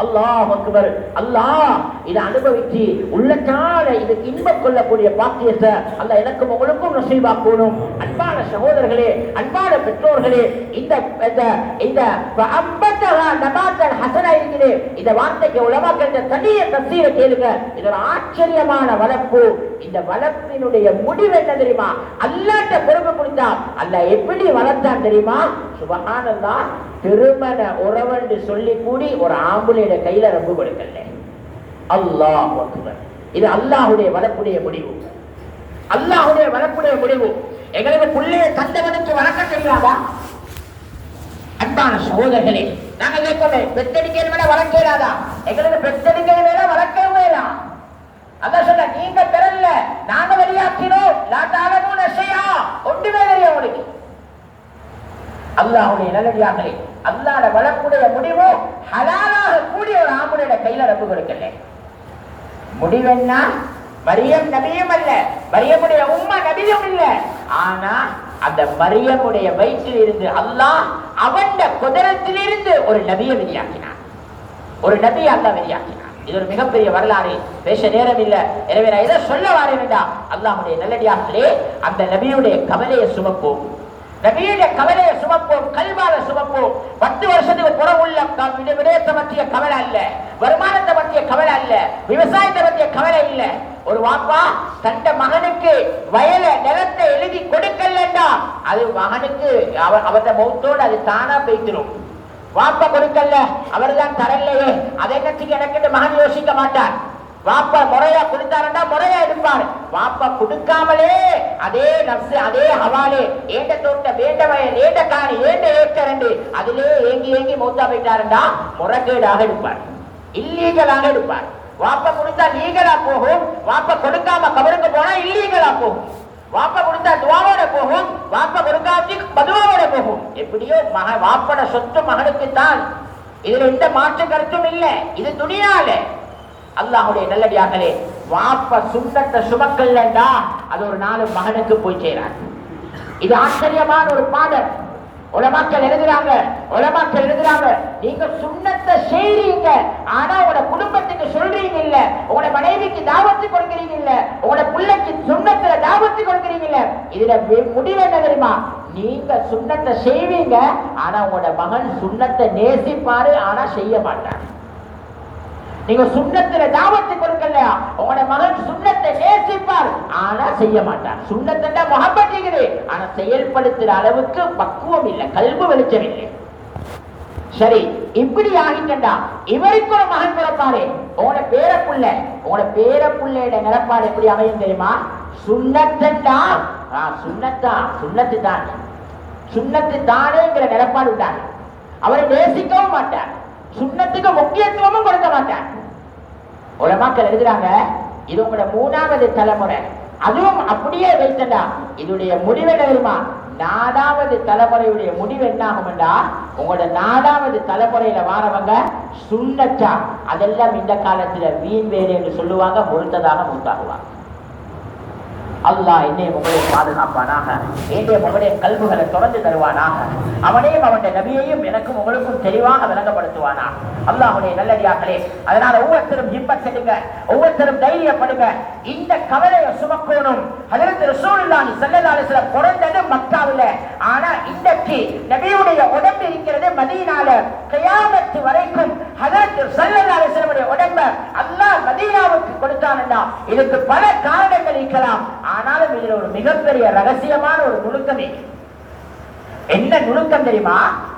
அல்லாஹ் அக்பர். அல்லாஹ் இதை அனுபவிச்சு உள்ளத்தால இதுக்கு இன்பம் கொள்ளக்கூடிய பாக்கியத்தை அல்லாஹ் எனக்கும் உங்களுக்கும் நசீபாக்கணும். அன்பான சகோதரர்களே, அன்பான பெற்றோர்களே, இந்த இந்த நபாத்தல் ஹஸனா இருக்குது. இந்த வார்த்தைக்கு உலமாக்கள் தனிய தஃசீரை கேளுங்க. இது ஒரு ஆச்சரியமான வளர்ப்பு. இந்த வளர்ப்பினுடைய முடிவு என்ன தெரியுமா? அல்லாஹ்ட்ட பொறுப்பு கொடுத்தா அல்லாஹ் எப்படி வளர்த்தான் தெரியுமா? சுப்ஹானல்லாஹ், திருமண உறவென்று சொல்லி கூடி ஒரு ஆம்பளையோட கையில ரப்பு கொடுக்கல. அல்லாஹ் அக்பர். இது அல்லாஹ்வுடைய வளர்ப்புடைய முடிவு. அல்லாஹ்வுடைய வளர்ப்புடைய முடிவு. எங்களுக்கு பிள்ளைய தந்தவனுக்கு வளர்க்க தெரியாதா? அன்பான சகோதரர்களே, நாங்க கேட்கவே பெத்தடிக்கிற விட வளர்க்கலாதா? எங்களுக்கு பெத்தடிக்கிற விட வளர்க்கவும் வேணாம். அல்லாஹ் சொல்ல, நீங்க பெறல, நாங்க வெளியாக்கினோம். லாட்டாலமும் நஷையா, ஒன்றுமே தெரியும் உங்களுக்கு. அல்லாஹ்வுடைய நல்லடியார்களே, அல்லாஹ்வுடைய வளர்ப்புடைய முடிவு ஹலாலாக கூடிய ஒரு ஆம்பளையோட கையில ரப்பு கொடுக்கல. முடிவென்னா மரியம் நபியும் அல்ல, மரியமுடைய உம்மா நபியும் இல்ல. ஆனா அந்த மரியமுடைய வயிற்றில் இருந்து அல்லாஹ் அவன் குதிரத்திலிருந்து ஒரு நபியை வெளியாக்கினான். ஒரு நபியை அல்லாஹ் வெளியாக்கினான். இது ஒரு மிகப்பெரிய வரலாறு, பேச நேரம் இல்லை. எனவே நான் இதை சொல்ல வாரேன்டா, அல்லாஹ்வுடைய நல்லடியார்களே, அந்த நபியுடைய கவலையை சுமப்போம், நபியுடைய கவலையை சுமப்போம், கல்வால சுமப்போம். 10 வருஷத்துக்கு புறமுள்ள விடயத்தை பற்றிய கவலை அல்ல, வருமானத்தை பற்றிய கவலை அல்ல, விவசாயத்தை பற்றிய கவலை இல்ல. ஒரு வாப்பா தந்த மகனுக்கு வயல நிலத்தை எழுதி கொடுக்கலண்டா அது மகனுக்கு அவருடைய மௌத்தோடு அது தானா போய்த்திரும். வாப்பா கொடுக்கல, அவர் தான் தரலையே, அதை கட்சிக்கு எனக்கு மகன் யோசிக்க மாட்டார். வாப்பா முறையா கொடுத்தாருன்னா முறையா எடுப்பார். வாப்பா கொடுக்காமலே அதே நப்சு அதே ஹவாலே ஏண்ட தோட்ட வேண்ட வயல் ஏண்ட காணி ஏண்ட ஏக்கரண்டு அதிலே ஏங்கி ஏங்கி மூத்தா போயிட்டாருண்டா முறைகேடாக எடுப்பார், இல்லீகலாக எடுப்பார். வாப்பா கொடுத்தா லீகலா போகும், வாப்பா கொடுக்காம கபருக்கு போனா இல்லீகலா போகும். வாப்பா கொடுத்தா துவாவோட போகும், வாப்பா கொடுக்காம பதுவாவோட போகும். எப்படியோ வாப்பட சொத்து மகனுக்கு தான், இதுல எந்த மாற்று கருத்தும் இல்லை. இது துணியால அல்லாஹ்வுடைய நல்லடியார்களே, வாப்பா சுண்ணத்தை சுமக்கல்லண்டா அது ஒரு நாலு மகனுக்கு போய் சேராது. இது ஆச்சரியமான ஒரு பாடல். உலமாக்கள் எழுதுறாங்க, நீங்க சுண்ணத்தை செய்றீங்க, ஆனா உங்களோட குடும்பத்துக்கு சொல்றீங்க இல்ல, உங்களோட மனைவிக்கு தாவத்து கொடுக்கிறீங்க இல்ல, உங்களோட பிள்ளைக்கு சுண்ணத்துல தாவத்து கொடுக்கிறீங்க இல்ல. இதுல முடிவு என்ன தெரியுமா? நீங்க சுண்ணத்தை செய்வீங்க, ஆனா உங்களோட மகன் சுண்ணத்தை நேசிப்பாரு, ஆனா செய்ய மாட்டார். நீங்க சுண்ணத்துல தாவத்து கொடுக்கலையா, உங்களோட மகன் சுண்ணத்தை நேசிப்பார், ஆனா செய்ய மாட்டார். சுண்ணத்தை முகப்பத் இருக்குது, ஆனா செயல்படுத்துற அளவுக்கு பக்குவம் இல்லை, கல்வி வெளிச்சம் இல்லை. சரி, இப்படி ஆகிட்டா இவருக்கு ஒரு மகன் பிறப்பாரு, உங்களோட பேரப்புள்ளையோட நிலப்பாடு எப்படி அமையும் தெரியுமா? சுண்ணத்தா சுண்ணத்து தானேங்கிற நிலப்பாடு விட்டாங்க. அவரை நேசிக்கவும் மாட்டார், சுண்ணத்துக்கு முக்கியத்துவமும் கொடுக்க மாட்டார். உலமாக்கள் எழுதுறாங்க, இது உங்களோட 3வது தலைமுறை, அதுவும் அப்படியே வைத்தா இதனுடைய முடிவு என்ன தெரியுமா? 4வது தலைமுறையுடைய முடிவு என்ன ஆகும்டா, உங்களோட 4வது தலைமுறையில வாரவங்க சுண்ணத்தா அதெல்லாம் இந்த காலத்துல வீண் வேலை என்று சொல்லுவாங்க, முழுத்ததாக மூத்தாகுவாங்க. அல்லாஹ் என்னை உங்களை பாதுகாப்பானாக, என்னுடைய உங்களுடைய கல்விகளை தொடர்ந்து தருவானாக, அவனையும் அவனுடைய நபியையும் எனக்கும் உங்களுக்கும் தெளிவாக விளங்கப்படுத்துவானா. அல்லாஹ்வுடைய நல்லடியார்களே, அதனால ஒவ்வொருத்தரும் ஹிம்மத் எடுங்க, ஒவ்வொருத்தரும் தைரியப்படுங்க. இந்த கவலையை சுமக்கணும். ஹஜ்ரத் ரசூலுல்லாஹி ஸல்லல்லாஹு அலைஹி வஸல்லம் பிறந்தது மக்காவில, ஆனா இன்றைக்கு நபியுடைய உடம்பு இருக்கிறது மதீனால. கியாமத் வரைக்கும் ஹஜ்ரத் ஸல்லல்லாஹு அலைஹி வஸல்லம் உடம்ப அல்லாஹ் மதீனாவுக்கு கொடுத்தான்டா, இதுக்கு பல காரணங்கள் இருக்கலாம். ஆனாலும் இதுல ஒரு மிகப்பெரிய ரகசியமான ஒரு நுணுக்கம். என்ன நுணுக்கம் தெரியுமா?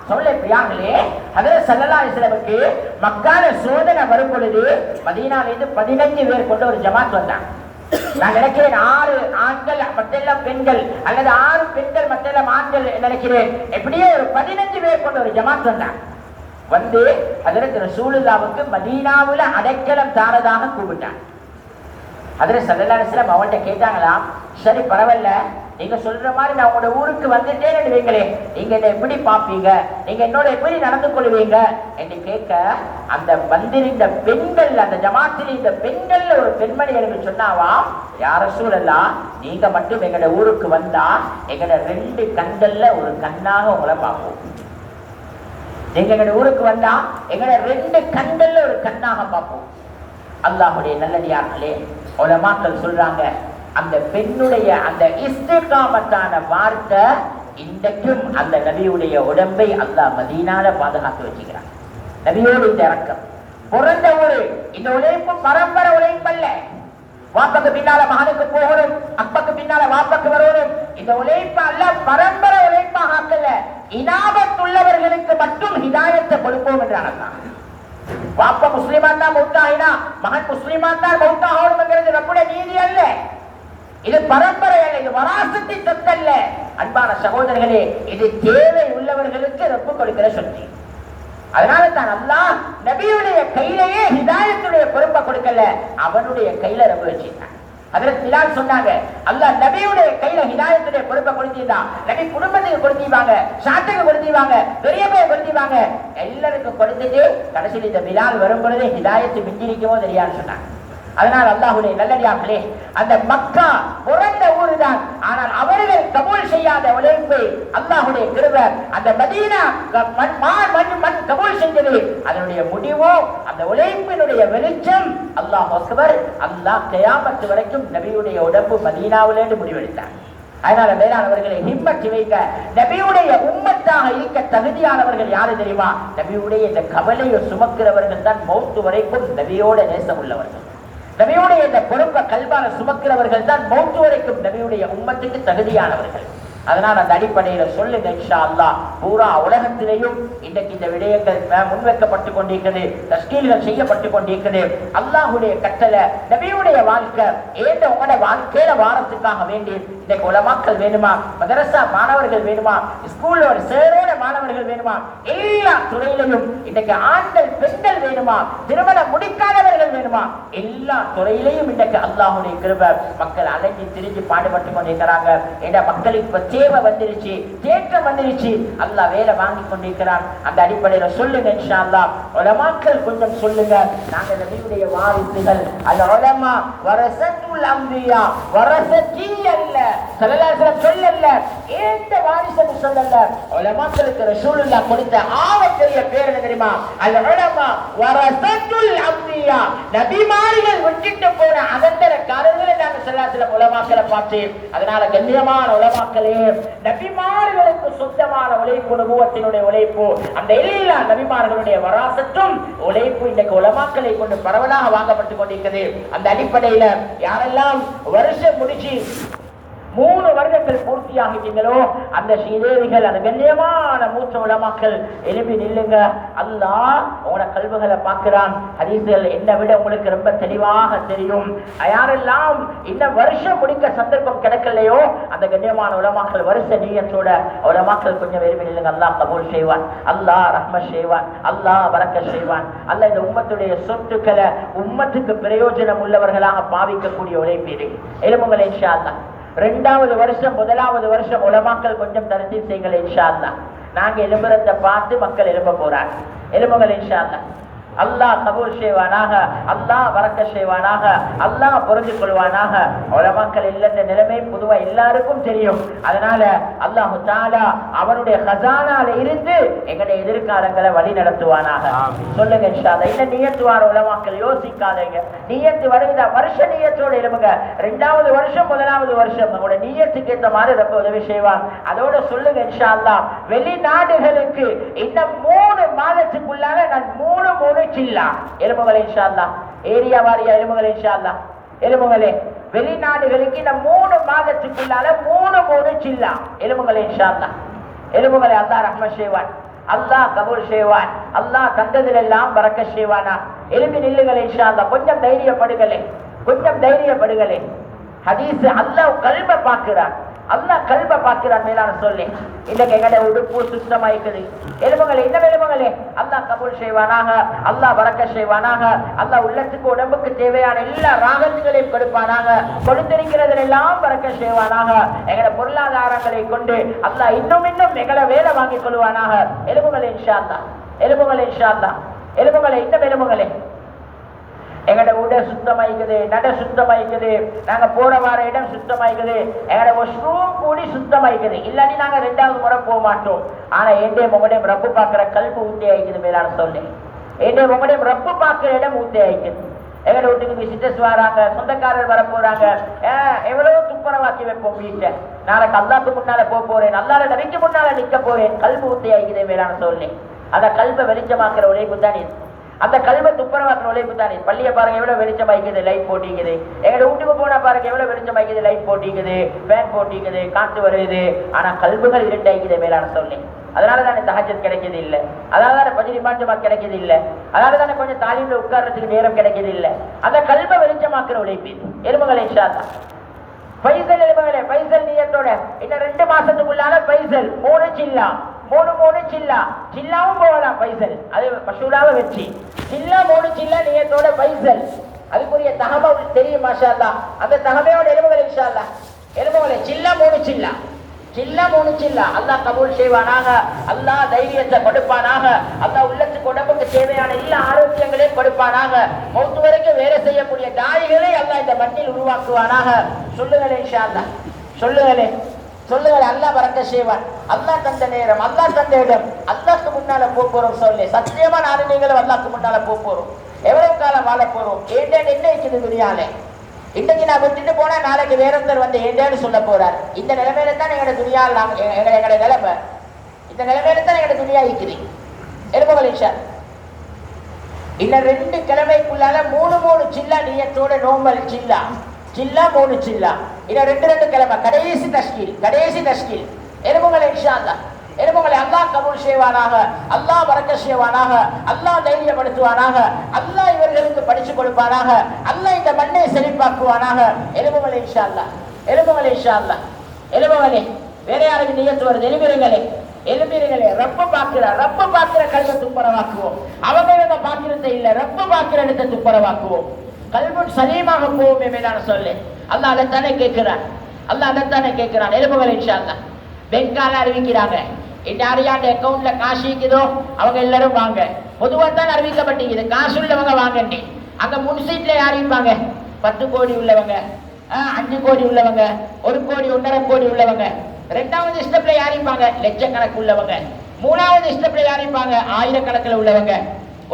சொல்ல பிரியாங்களே, ஹஜ்ரத் ஸல்லல்லாஹு அலைஹி வஸல்லமுக்கு மக்கால சோதனை வரும் பொழுது மதீனால இருந்து 15 பேர் கொண்ட ஒரு ஜமாத் வந்தாங்க. நான் நினைக்கிறேன் 6 ஆண்கள் மற்றெல்லாம் பெண்கள், அல்லது 6 பெண்கள் மற்றெல்லாம் ஆண்கள் நினைக்கிறேன். எப்படியே ஒரு 15 பேர் கொண்ட ஒரு ஜமாத் வந்தாங்க. வந்து ஹஜ்ரத் ரசூலுல்லாஹ்வுக்கு மதீனாவுல அடைக்கலம் தாரதாக கூப்பிட்டாங்க. ஹஜ்ரத் ஸல்லல்லாஹு அலைஹி வஸல்லம் அவன்கிட்ட கேட்டாங்களாம், சரி பரவாயில்ல, நீங்க சொல்ற மாதிரி நான் உங்களோட ஊருக்கு வந்துட்டேன்னு வைங்களே, நீங்க என்ன எப்படி பார்ப்பீங்க, நீங்க என்னோட எப்படி நடந்து கொள்வீங்க என்று கேட்க, அந்த வந்திருந்த பெண்கள், அந்த ஜமாத்தில் இந்த பெண்கள்ல ஒரு பெண்மணி எனக்கு சொன்னாவா, யார் ரசூலல்லாஹ், நீங்க மட்டும் எங்களோட ஊருக்கு வந்தா எங்களோட 2 கண்கள்ல ஒரு கண்ணாக உங்களை பார்ப்போம். நீங்க எங்களோட ஊருக்கு வந்தா எங்களோட 2 கண்கள்ல ஒரு கண்ணாக பார்ப்போம். அல்லாஹ்வுடைய நல்லடியார்களே, உலமாக்கள் சொல்றாங்க, அந்த பெண்ணுடைய அந்த இஸ்திகாமத்தான வார்த்தை இன்றைக்கும் அந்த நபியுடைய உடம்பை அல்லாஹ் மதீனால பாதுகாத்து வச்சுக்கிறான். நபியோடு இந்த இறக்கம் பிறந்த ஒரு இந்த உழைப்பு பரம்பரை உழைப்பல்ல. வாப்பக்கு பின்னால மகனுக்கு போகணும், அப்பக்கு பின்னால வாப்பக்கு வரணும். இந்த உழைப்பு அல்ல, பரம்பரை உழைப்பாக ஆக்கல. இனாபத்துள்ளவர்களுக்கு மட்டும் ஹிதாயத்தை கொடுப்போம் என்றான். வாப்பா முஸ்லிமா தான் மௌத்தாயினா, மகன் முஸ்லிமா தான் மௌத்தாகணும்ங்கிறது நம்முடைய நீதி அல்ல, இது பரம்பரை அல்ல, இது வராசத்தின் சொத்து அல்ல. அன்பான சகோதரர்களே, இது தேவை உள்ளவர்களுக்கு ரப்பு கொடுக்கிற சொத்து. அதனால தான் அல்லாஹ் நபியுடைய கையிலேயே ஹிதாயத்துடைய பொறுப்பை கொடுக்கல, அவனுடைய கையில ரப்பு வச்சிருந்தான். ஹஜ்ரத் பிலால் சொன்னாங்க, அல்லாஹ் நபியுடைய கையில ஹிதாயத்துடைய பொறுப்பை கொடுத்திருந்தா, நபி குடும்பத்துக்கு கொடுத்திருவாங்க, சாட்டுக்கு கொடுத்திருவாங்க, பெரிய பேர் கொடுத்திருவாங்க, எல்லாருக்கும் கொடுத்துட்டு கடைசியில் இந்த பிலால் வரும் பொழுது ஹிதாயத்து மிஞ்சிருக்கவோ தெரியாதுன்னு சொன்னாங்க. அதனால் அல்லாஹ்வுடைய நல்லடியார்களே, அந்த மக்கா பிறந்த ஊருதான், ஆனால் அவர்கள் கபூல் செய்யாத உழைப்பை அல்லாஹ்வுடைய கிருபை அந்த மதீனா மண் கபூல் செஞ்சது. அதனுடைய முடிவோ அந்த உழைப்பினுடைய வெளிச்சம். அல்லாஹ் அக்பர். அல்லாஹ் கியாமத் வரைக்கும் நபியுடைய உடம்பு மதீனாவிலிருந்து முடிவெடுத்தார். அதனால மேலானவர்களை ஹிம்மத் வைக்க நபியுடைய உம்மத்தாக இருக்க தகுதியானவர்கள் யாரு தெரியுமா? நபியுடைய இந்த கவலையை சுமக்கிறவர்கள் தான் மௌத்து வரைக்கும் நபியோட நேசம் உள்ளவர்கள். நபியுடைய இந்த பொறுப்பை கல்வான சுமக்கிறவர்கள் தான் மௌத்து வரைக்கும் நபியுடைய உம்மத்துக்கு தகுதியானவர்கள். அதனால் அந்த அடிப்படையில் சொல்லுங்க இன்ஷா அல்லாஹ். பூரா உலகத்திலேயும் இன்றைக்கு இந்த விடயங்கள் முன்வைக்கப்பட்டு கொண்டிருக்கிறது, தஸ்கீல்கள் செய்யப்பட்டு கொண்டிருக்கிறது. அல்லாஹ்வுடைய கட்டளை, நபியுடைய வாழ்க்கை ஏந்த உங்களோட வாழ்க்கையில வாரத்துக்காக வேண்டி இன்றைக்கு உலமாக்கள் வேணுமா, மதரசா மாணவர்கள் வேணுமா, ஸ்கூலோட சேரோட மாணவர்கள் வேணுமா, எல்லா துறையிலையும் இன்றைக்கு ஆண்கள் பெண்கள் வேணுமா, திருமணம் முடிக்காதவர்கள் வேணுமா, எல்லா துறையிலையும் இன்றைக்கு அல்லாஹ்வுடைய கிருபை மக்கள் அலைஞ்சி திரிஞ்சு பாடுபட்டு கொண்டிருக்கிறாங்க. என்ற மக்களுக்கு தேவை வந்துருச்சு, தேற்றம் வந்துருச்சு, அல்லாஹ் வேலை வாங்கி கொண்டிருக்கிறான். அந்த அடிப்படையில் சொல்லுங்க இன்ஷா அல்லாஹ். உலமாக்கள் கொஞ்சம் சொல்லுங்க. நாங்க நபியுடைய வாரிசுகள். அல் உலமா வரசத்துல் அன்பியா, வரசத்தி அல்ல, ஸல்லல்லாஹு அலைஹி வஸல்லம் சொல்லல, ஏந்த வாரிசுன்னு சொல்லல. உலமாக்களுக்கு ரசூலுல்லாஹ் கொடுத்த ஆவக்கூடிய பேர் என்ன தெரியுமா? அல் உலமா வரசத்துல் அன்பியா, நபிமார்கள் விட்டுட்டு போன அதந்தரக்காரர்களை நாங்க ஸல்லல்லாஹு அலைஹி வஸல்லம் உலமாக்களை பார்த்து. அதனால கண்ணியமான உலமாக்களே, நபிமார்களுக்கு சொந்தமான உழைப்பு, நபுவத்தினுடைய உழைப்பு, அந்த எல்லா நபிமார்களுடைய வராசத்தும் உழைப்பு இன்றைக்கு உலமாக்களை கொண்டு பரவலாக வாங்கப்பட்டு கொண்டிருக்கிறது. அந்த அடிப்படையில யாரெல்லாம் வருஷம் முடிச்சு 3 வருடங்கள் பூர்த்தியாகிட்டீங்களோ அந்த ஸ்ரீதேவிகள், அந்த கண்ணியமான மூத்த உலமாக்கள் எழுப்பி நில்லுங்க. அல்லாஹ் உங்களோட கல்விகளை பார்க்கிறான். ஹதீஸ்கள் என்னை விட உங்களுக்கு ரொம்ப தெளிவாக தெரியும். யாரெல்லாம் இந்த வருஷம் முடிக்க சந்தர்ப்பம் கிடைக்கலையோ அந்த கண்ணியமான உலமாக்கள் வருஷ நீயத்தோட உலமாக்கள் கொஞ்சம் எழுப்பி நில்லுங்க. அல்லாஹ் கபூல் செய்வான், அல்லாஹ் ரஹ்மத் செய்வான், அல்லாஹ் பரக்கத் செய்வான். அல்லாஹ் இந்த உம்மத்துடைய சொத்துக்களை உம்மத்துக்கு பிரயோஜனம் உள்ளவர்களாக பாவிக்கக்கூடிய உழைப்பு இது. எழுப்புங்கள் இன்ஷா அல்லாஹ். 2வது வருஷம் 1வது வருஷம் உலமாக்கள் கொஞ்சம் தரிசி செய்யுங்கள் இன்ஷா அல்லாஹ். நாங்க எழும்புறத பார்த்து மக்கள் எழும்ப போறாங்க. எழுப்புங்கள் இன்ஷா அல்லாஹ். அல்லாஹ் கபூல் செய்வானாக, அல்லாஹ் பரக்கத் செய்வானாக, அல்லாஹ் புரிஞ்சு கொள்வானாக. உலமாக்கள் இல்லைன்ற நிலைமை பொதுவா எல்லாருக்கும் தெரியும். அதனால அல்லாஹ் தஆலா அவனுடைய ஹஸானால இருந்து எங்களுடைய எதிர்காலங்களை வழி நடத்துவானாக. சொல்லுங்க இன்ஷா அல்லாஹ். இந்த நியத்துவார உலமாக்கள் யோசிக்காதீங்க. நியத்து வருதா வருஷ நியத்தோட எழுப்புங்க. 2வது வருஷம் 1வது வருஷம் நம்மளோட நியத்துக்கு ஏற்ற மாதிரி ரொம்ப உதவி செய்வான். அதோட சொல்லுங்க இன்ஷா அல்லாஹ். வெளிநாடுகளுக்கு இந்த 3 மாதத்துக்குள்ளாக நான் 3 சில்லா எலும்புகளே இன்ஷா அல்லாஹ். ஏரியா வாரியா எலும்புகளே இன்ஷா அல்லாஹ். எலும்புகளே வெளிநாடுகளுக்கு இந்த 3 மாதத்துக்குள்ளால 3 சில்லா எலும்புகளே இன்ஷா அல்லாஹ். எலும்புகளே அல்லாஹ் ரஹ்மத் செய்வான், அல்லாஹ் கபூல் செய்வான், அல்லாஹ் தந்ததில் எல்லாம் பரக்கத் செய்வானா. எழுப்பி நில்லுங்களே இன்ஷா அல்லாஹ். கொஞ்சம் தைரியப்படுங்களே, கொஞ்சம் தைரியப்படுங்களே. ஹதீஸ் அல்லாஹ் கல்ப பார்க்கிறான், அல்லாஹ் கல்ப பார்க்கிறான். மேலான சொல்லி இன்னைக்கு எங்களுடைய உடுப்பு சுத்தமாய்க்குது. எலும்புகளே இந்த எலும்புகளே அல்லாஹ் கபூல் செய்வானாக, அல்லாஹ் பரக்கத் செய்வானாக. அல்லாஹ் உள்ளத்துக்கு உடம்புக்கு தேவையான எல்லா ராகத்துகளையும் கொடுப்பானாக, கொடுத்திருக்கிறதில் எல்லாம் பரக்கத் செய்வானாக. எங்களுடைய பொருளாதாரங்களை கொண்டு அல்லாஹ் இன்னும் எங்களை வேலை வாங்கிக் கொள்வானாக. எலும்புகளே இன்ஷா அல்லாஹ். எலும்புகளே இன்ஷா அல்லாஹ். எலும்புகளே இந்த எலும்புகளே எங்கட உட சுத்தமாய்க்குது, நட சுத்தமாய்க்குது, நாங்க போற வார இடம் சுத்தமாய்க்குது, எங்கட வாஷ்ரூம் கூடி சுத்தமாய்க்குது. இல்லாட்டி நாங்க 2வது முறை போக மாட்டோம். ஆனா என்னுடைய உங்களுடைய ரப்பு பார்க்கிற கல்பு ஊத்தி ஆயிக்குது. மேலான சொல்லி என்னுடைய உங்களுடைய ரப்பு பார்க்கிற இடம் ஊத்தி ஆயிக்குது. எங்கட வீட்டுக்கு விசிட்டர்ஸ் வராங்க, சொந்தக்காரர் வர போறாங்க. எவ்வளவு துப்புரவாக்கி வைப்போம் வீட்டை. நாளைக்கு அல்லாஹ்க்கு முன்னால போறேன், அல்லாஹ்வுடைய நபிக்கு முன்னால நிக்க போறேன். கல்பு ஊத்தி ஆயிக்குது. மேலான சொல்லி அந்த கல்பை வெளிச்சமாக்குற உழைப்பு தான் இது. அந்த கல்வை துப்புரவாக்குற உழைப்பு தானே. பள்ளியை பாருங்க எவ்வளவு வெளிச்சம் ஆயிக்குது, லைட் போட்டிக்குது. எங்க வீட்டுக்கு போனா பாருங்க எவ்வளவு வெளிச்சம் ஆயிக்குது, லைட் போட்டிக்குது, ஃபேன் போட்டிக்குது, காற்று வருது. ஆனா கல்புகள் இருட்டாயிக்குது. மேலான சொல்லி அதனால தானே தஹஜ்ஜத் கிடைக்கிறது இல்லை, அதனால தானே பஜ்ர் இமாம் கிடைக்கிறது இல்லை, அதனால தானே கொஞ்சம் தாலீம்ல உட்கார்றதுக்கு நேரம் கிடைக்கிறது இல்லை. அந்த கல்வை வெளிச்சமாக்குற உழைப்பு எலும்புகளை இன்ஷா அல்லாஹ். பைசல் எலும்புகளே பைசல் நியத்தோட இன்னும் 2 மாசத்துக்குள்ளால பைசல் 3 சில்லா 3 சில்லா சில்லாவும் போகலாம். பைசல் அது மஷூராவை வச்சு சில்லா 3 சில்லா நியத்தோட பைசல். அதுக்குரிய தகமை தெரியும் மாஷா அல்லாஹ். அந்த தகமையோட எலும்புகள் இன்ஷா அல்லாஹ். எலும்புகளை சில்லா 3 சில்லா சில்லா 3 சில்லா. அல்லாஹ் கபூல் செய்வானாக, அல்லாஹ் தைரியத்தை கொடுப்பானாக, அல்லாஹ் உள்ளத்துக்கு உடம்புக்கு தேவையான எல்லா ஆரோக்கியங்களையும் கொடுப்பானாக. மௌத்து வரைக்கும் வேலை செய்யக்கூடிய தாய்கள் மண்ணில் உருவாக்குவானாக. சொல்லுங்களே இன்ஷா அல்லாஹ், சொல்லுங்களே சொல்லுங்களே. அல்லாஹ் பரக்க செய்வான். அல்லாஹ் தந்த நேரம், அல்லாஹ் தந்த இடம், அல்லாஹ்க்கு முன்னால போறோம். சொல்லு சத்தியமா நானும் நீங்களும் அல்லாஹ்க்கு முன்னால போறோம். எவ்வளவு காலம் வாழ போறோம்? ஏண்டேன்னு என்ன இருக்குது துனியால? இன்னைக்கு நான் விட்டுட்டு போனா நாளைக்கு வேற ஒருத்தர் வந்து ஏண்டேன்னு சொல்ல போறார். இந்த நிலைமையில தான் எங்களோட துனியா, எங்களோட நிலைமை இந்த நிலைமையில தான் எங்களோட துனியா இருக்குது. எழுபவல் இன்ஷா இன்னும் 2 கிழமைக்குள்ளால 3 சில்லா நீயத்தோட நோம்பல் சில்லா 3 சில்லா. இன்னும் 2 கிழமை கடைசி தஷ்கீல் எழுபவல் இன்ஷா அல்லாஹ். எழுபவங்களை அல்லாஹ் கபூல் செய்வானாக, அல்லாஹ் பரக்கத் செய்வானாக, அல்லாஹ் தைரியப்படுத்துவானாக, அல்லாஹ் இவர்களுக்கு படிச்சு கொடுப்பானாக, அல்லாஹ் இந்த மண்ணை செழிப்பாக்குவானாக. எழுபவலை இன்ஷா அல்லாஹ், எழுபவலை இன்ஷா அல்லாஹ். எழுபவலை வேற யாருக்கு நியத்து வருது? எழுப்பிருங்களே. ரப்ப பார்க்கிற கல்வை துப்புரவாக்குவோம். அவங்க பாக்கிரத்தை இல்ல, ரப்ப பார்க்கிற இடத்தை துப்புரவாக்குவோம். கல்வன் சலீமாக போவோமே மேலான சொல்லு. அல்லாஹ் அதைத்தானே கேட்கிறான். எழுபவலை இன்ஷா அல்லாஹ். பெங்கால அறிவிக்கிறாங்க, யாரையாண்ட அக்கௌண்ட்ல காசு இருக்குதோ அவங்க எல்லாரும் வாங்க. பொதுவாக தான் அறிவிக்கப்பட்டீங்க, காசு உள்ளவங்க வாங்கண்டி. அங்க முன்சீட்ல யாரிப்பாங்க? 10 கோடி உள்ளவங்க, 5 கோடி உள்ளவங்க, 1 கோடி 1.5 கோடி உள்ளவங்க. 2வது ஸ்டெப்ல யாரிப்பாங்க? லட்சக்கணக்கு உள்ளவங்க. 3வது ஸ்டெப்ல யாரிப்பாங்க? 1000 கணக்கில் உள்ளவங்க.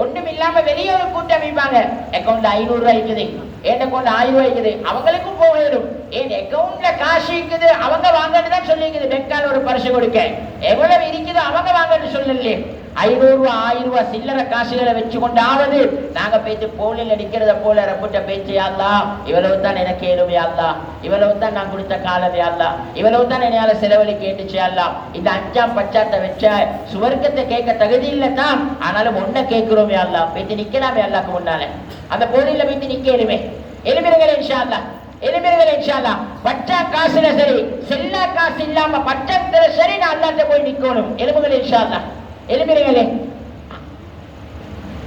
ஒண்ணும் இல்லாம வெளியே ஒரு கூட்டம் அமைப்பாங்க. அக்கௌண்ட்ல 500 ரூபாய் இருக்குது, என் அக்கௌண்ட்ல 1000 ரூபாய் இருக்குது. அவங்களுக்கும் போயிடும். என் அக்கௌண்ட்ல காசு இருக்குது, அவங்க வாங்கன்னு தான் சொல்லிக்குது. பெங்கால ஒரு பரிசு கொடுக்க எவ்வளவு இருக்குதோ அவங்க வாங்கன்னு சொல்லலையே. 500 ரூபாய் 1000 ரூபாய் சில்லற காசுகளை வச்சு கொண்டாவது நாங்க பேச்சு போலில் அடிக்கிறத போல ரப்பிட்ட பேச்சு. அல்லா இவ்வளவு தான் எனக்கு ஏழுமே, அல்லா இவ்வளவு தான் நான் கொடுத்த காலமே, அல்லா இவ்வளவு தான் என்னால செலவழி கேட்டுச்சு. அல்லா இந்த 5ஆம் பச்சாத்தை வச்ச சுவர்க்கத்தை கேட்க தகுதி இல்லை தான், ஆனாலும் ஒன்ன கேட்கிறோமே. அல்லா பேச்சு நிக்கலாமே அல்லாக்கு முன்னால. அந்த போலியில பேச்சு நிக்க எலுமிருங்களே இன்ஷா அல்லாஹ். பச்சா காசுல சரி, செல்லா காசு இல்லாம பச்சத்துல சரி, நான் அல்லாட்ட போய் நிக்கணும். எலும்புகளே இன்ஷா அல்லாஹ். எழுப்பிடுங்களே.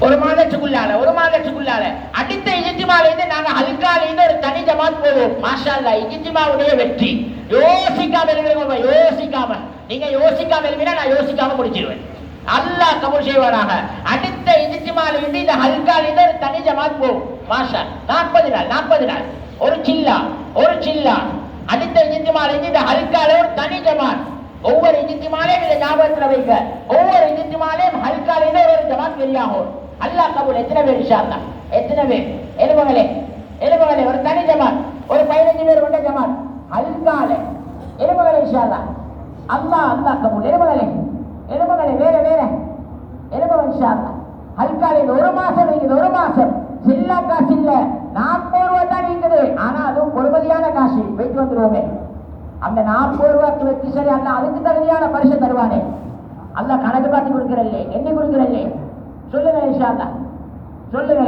ஒரு மாதத்துக்குள்ளால அடுத்த இஜ்திமால நாங்க ஹல்கால ஒரு தனி ஜமாத் போவோம். மாஷா அல்லாஹ், இஜ்திமாவுடைய வெற்றி. யோசிக்காம நீங்க யோசிக்காம எழுப்பினா நான் யோசிக்காம முடிச்சிருவேன். அல்லாஹ் கபூல் செய்வானாக. அடுத்த இஜ்திமால இந்த ஹல்கால ஒரு தனி ஜமாத் போவோம். மாஷா 40 நாள் ஒரு சில்லா. அடுத்த இஜ்திமால இந்த ஹல்கால ஒரு தனி ஜமாத். ஒவ்வொரு இஜ்திமாலையும் இதை ஞாபகத்தில் வைக்க. ஒவ்வொரு இஜ்திமாலையும் ஹல்காலையில ஒரு ஜமாத் வெளியாகும். அல்லாஹ் கபூல். எத்தனை பேர் இன்ஷா அல்லாஹ்? எத்தனை பேர்? எழுபவங்களே ஒரு தனி ஜமாத், ஒரு 15 பேர் கொண்ட ஜமாத் ஹல்கால. எழுபவங்களே இன்ஷா அல்லாஹ். அல்லாஹ் கபூல். எழுபவங்களே வேற எழுபவங்க இன்ஷா அல்லாஹ். ஹல்காலையில் 1 மாசம் இருக்குது. 1 மாசம் சில்லா காசு இல்ல, 40 ரூபாய் தான் இருக்குது. ஆனா அதுவும் பொறுமதியான காசு. போயிட்டு வந்துருவோமே. அந்த 40 ரூபாய்க்கு வச்சு சரி, அல்ல அதுக்கு தகுதியான பரிசு தருவானே. அல்ல கணக்கு பார்த்து கொடுக்கிறல்லே, எண்ணி கொடுக்கிறல்லே. சொல்லுங்க இன்ஷா அல்லாஹ், சொல்லுங்க.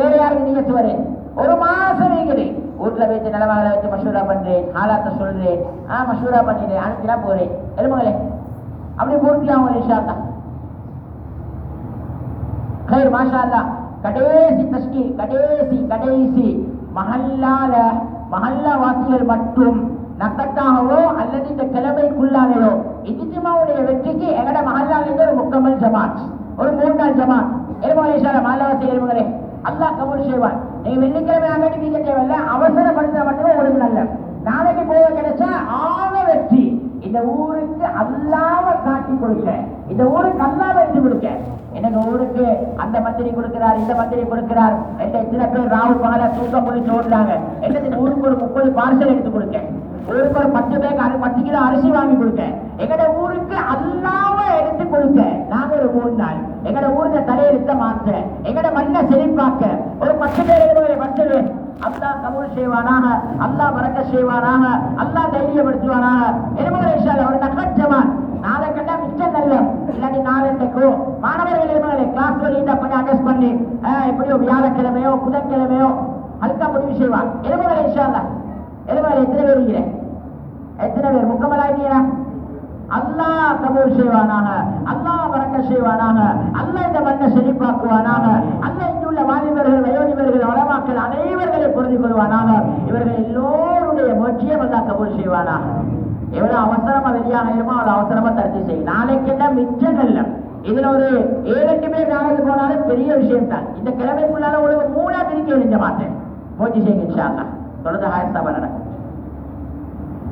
வேற யாருக்கு நீங்க சுவரு? 1 மாசம் இருக்குது. வீட்டுல வைத்து நிலவாக வச்சு மசூரா பண்றேன், ஆளாத்த சொல்றேன், மசூரா பண்ணிடுறேன், அனுப்பினா போறேன். எழுமங்களே அப்படி பூர்த்தியாகும் இன்ஷா அல்லாஹ். खैर माशा अल्लाह. கடைசி தஸ்கீல், கடைசி மஹல்லா வாசிகள் மட்டும் நக்கத்தாகவோ அல்லது இந்த கிழமைக்குள்ளாகவோ இஜ்திமாவுடைய வெற்றிக்கு எங்கட மஹல்லாவிலிருந்து ஒரு முக்கமல் ஜமாத், ஒரு 3 நாள் ஜமாத். மஹல்லாவாசி எழுமுங்களே, அல்லாஹ் கபூல் செய்வான். நீங்க வெள்ளிக்கிழமை ஆகாட்டி நீங்க தேவையில்ல, அவசரப்படுத்த மட்டுமே உங்களுக்கு நல்ல. நாளைக்கு போக கிடைச்சா ஆக வெற்றி. இந்த ஊருக்கு அல்லாம காட்டி கொடுக்க, இந்த ஊருக்கு அல்லாம எடுத்து கொடுக்க. எனக்கு ஊருக்கு அந்த மந்திரி கொடுக்கிறார், இந்த மந்திரி கொடுக்கிறார். எத்தனை பேர் ராவு பகல தூக்கம் போய் சோடுறாங்க. என்னது ஊருக்கு ஒரு 30 பார்சல் எடுத்து கொடுக்க, ஊருக்கு ஒரு 10 பேருக்கு 10 கிலோ அரிசி வாங்கி கொடுக்க. எங்கட ஊருக்கு அல்லாம எடுத்து கொடுக்க. நாங்க ஒரு 3 நாள் எங்கட ஊருக்கு தலையெழுத்த மாற்ற, எங்கட மண்ணை செழிப்பாக்க ஒரு 10 பேர் 10 பேர். அல்லாஹ் கபூல் செய்வானாக, அல்லாஹ் பரக்கத் செய்வானாக, அல்லாஹ் தைரியப்படுத்துவானாக. ஒரு நக்கத் ஜமாத் நாளை கண்டா மிச்சம் நல்ல, இல்லாட்டி நாளைக்கோ மாணவர்கள் எழுமங்களே கிளாஸ் வழியிட்ட பண்ணி அட்ஜஸ்ட் பண்ணி எப்படியோ வியாழக்கிழமையோ புதன்கிழமையோ அதுக்கா முடிவு செய்வான். எழுமங்களே இன்ஷா அல்லாஹ். எழுமங்களே எத்தனை பேர் இருக்கிறேன்? எத்தனை பேர் முக்கமலாயிட்டீங்களா? அல்லாஹ் கபூல் செய்வானாக, அல்லாஹ் பரக்கத் செய்வானாக, அல்லாஹ் இந்த மண்ணை செழிப்பாக்குவானாக, அல்லாஹ் இங்குள்ள வாலிபர்கள் வயோதிபர்கள் உலமாக்கள் அனைவர்களை புரிந்து கொள்வானாக. இவர்கள் எல்லோருடைய முயற்சியும் அல்லாஹ் கபூல் செய்வானாக. எவ்வளவு அவசரமா வெளியாக இருமோ அவ்வளவு அவசரமா தடுத்து செய்யும். நாளைக்கு என்ன மிச்சம் நல்ல. இதுல ஒரு 7-8 பேர் நாளைக்கு போனாலும் பெரிய விஷயம் தான். இந்த கிழமைக்குள்ளால உங்களுக்கு 3 பிரிக்க வேண்டிய மாட்டேன். முயற்சி செய்யுங்க இன்ஷா அல்லாஹ். தொடர்ந்து ஹாயஸ்தா பண்ணணும்.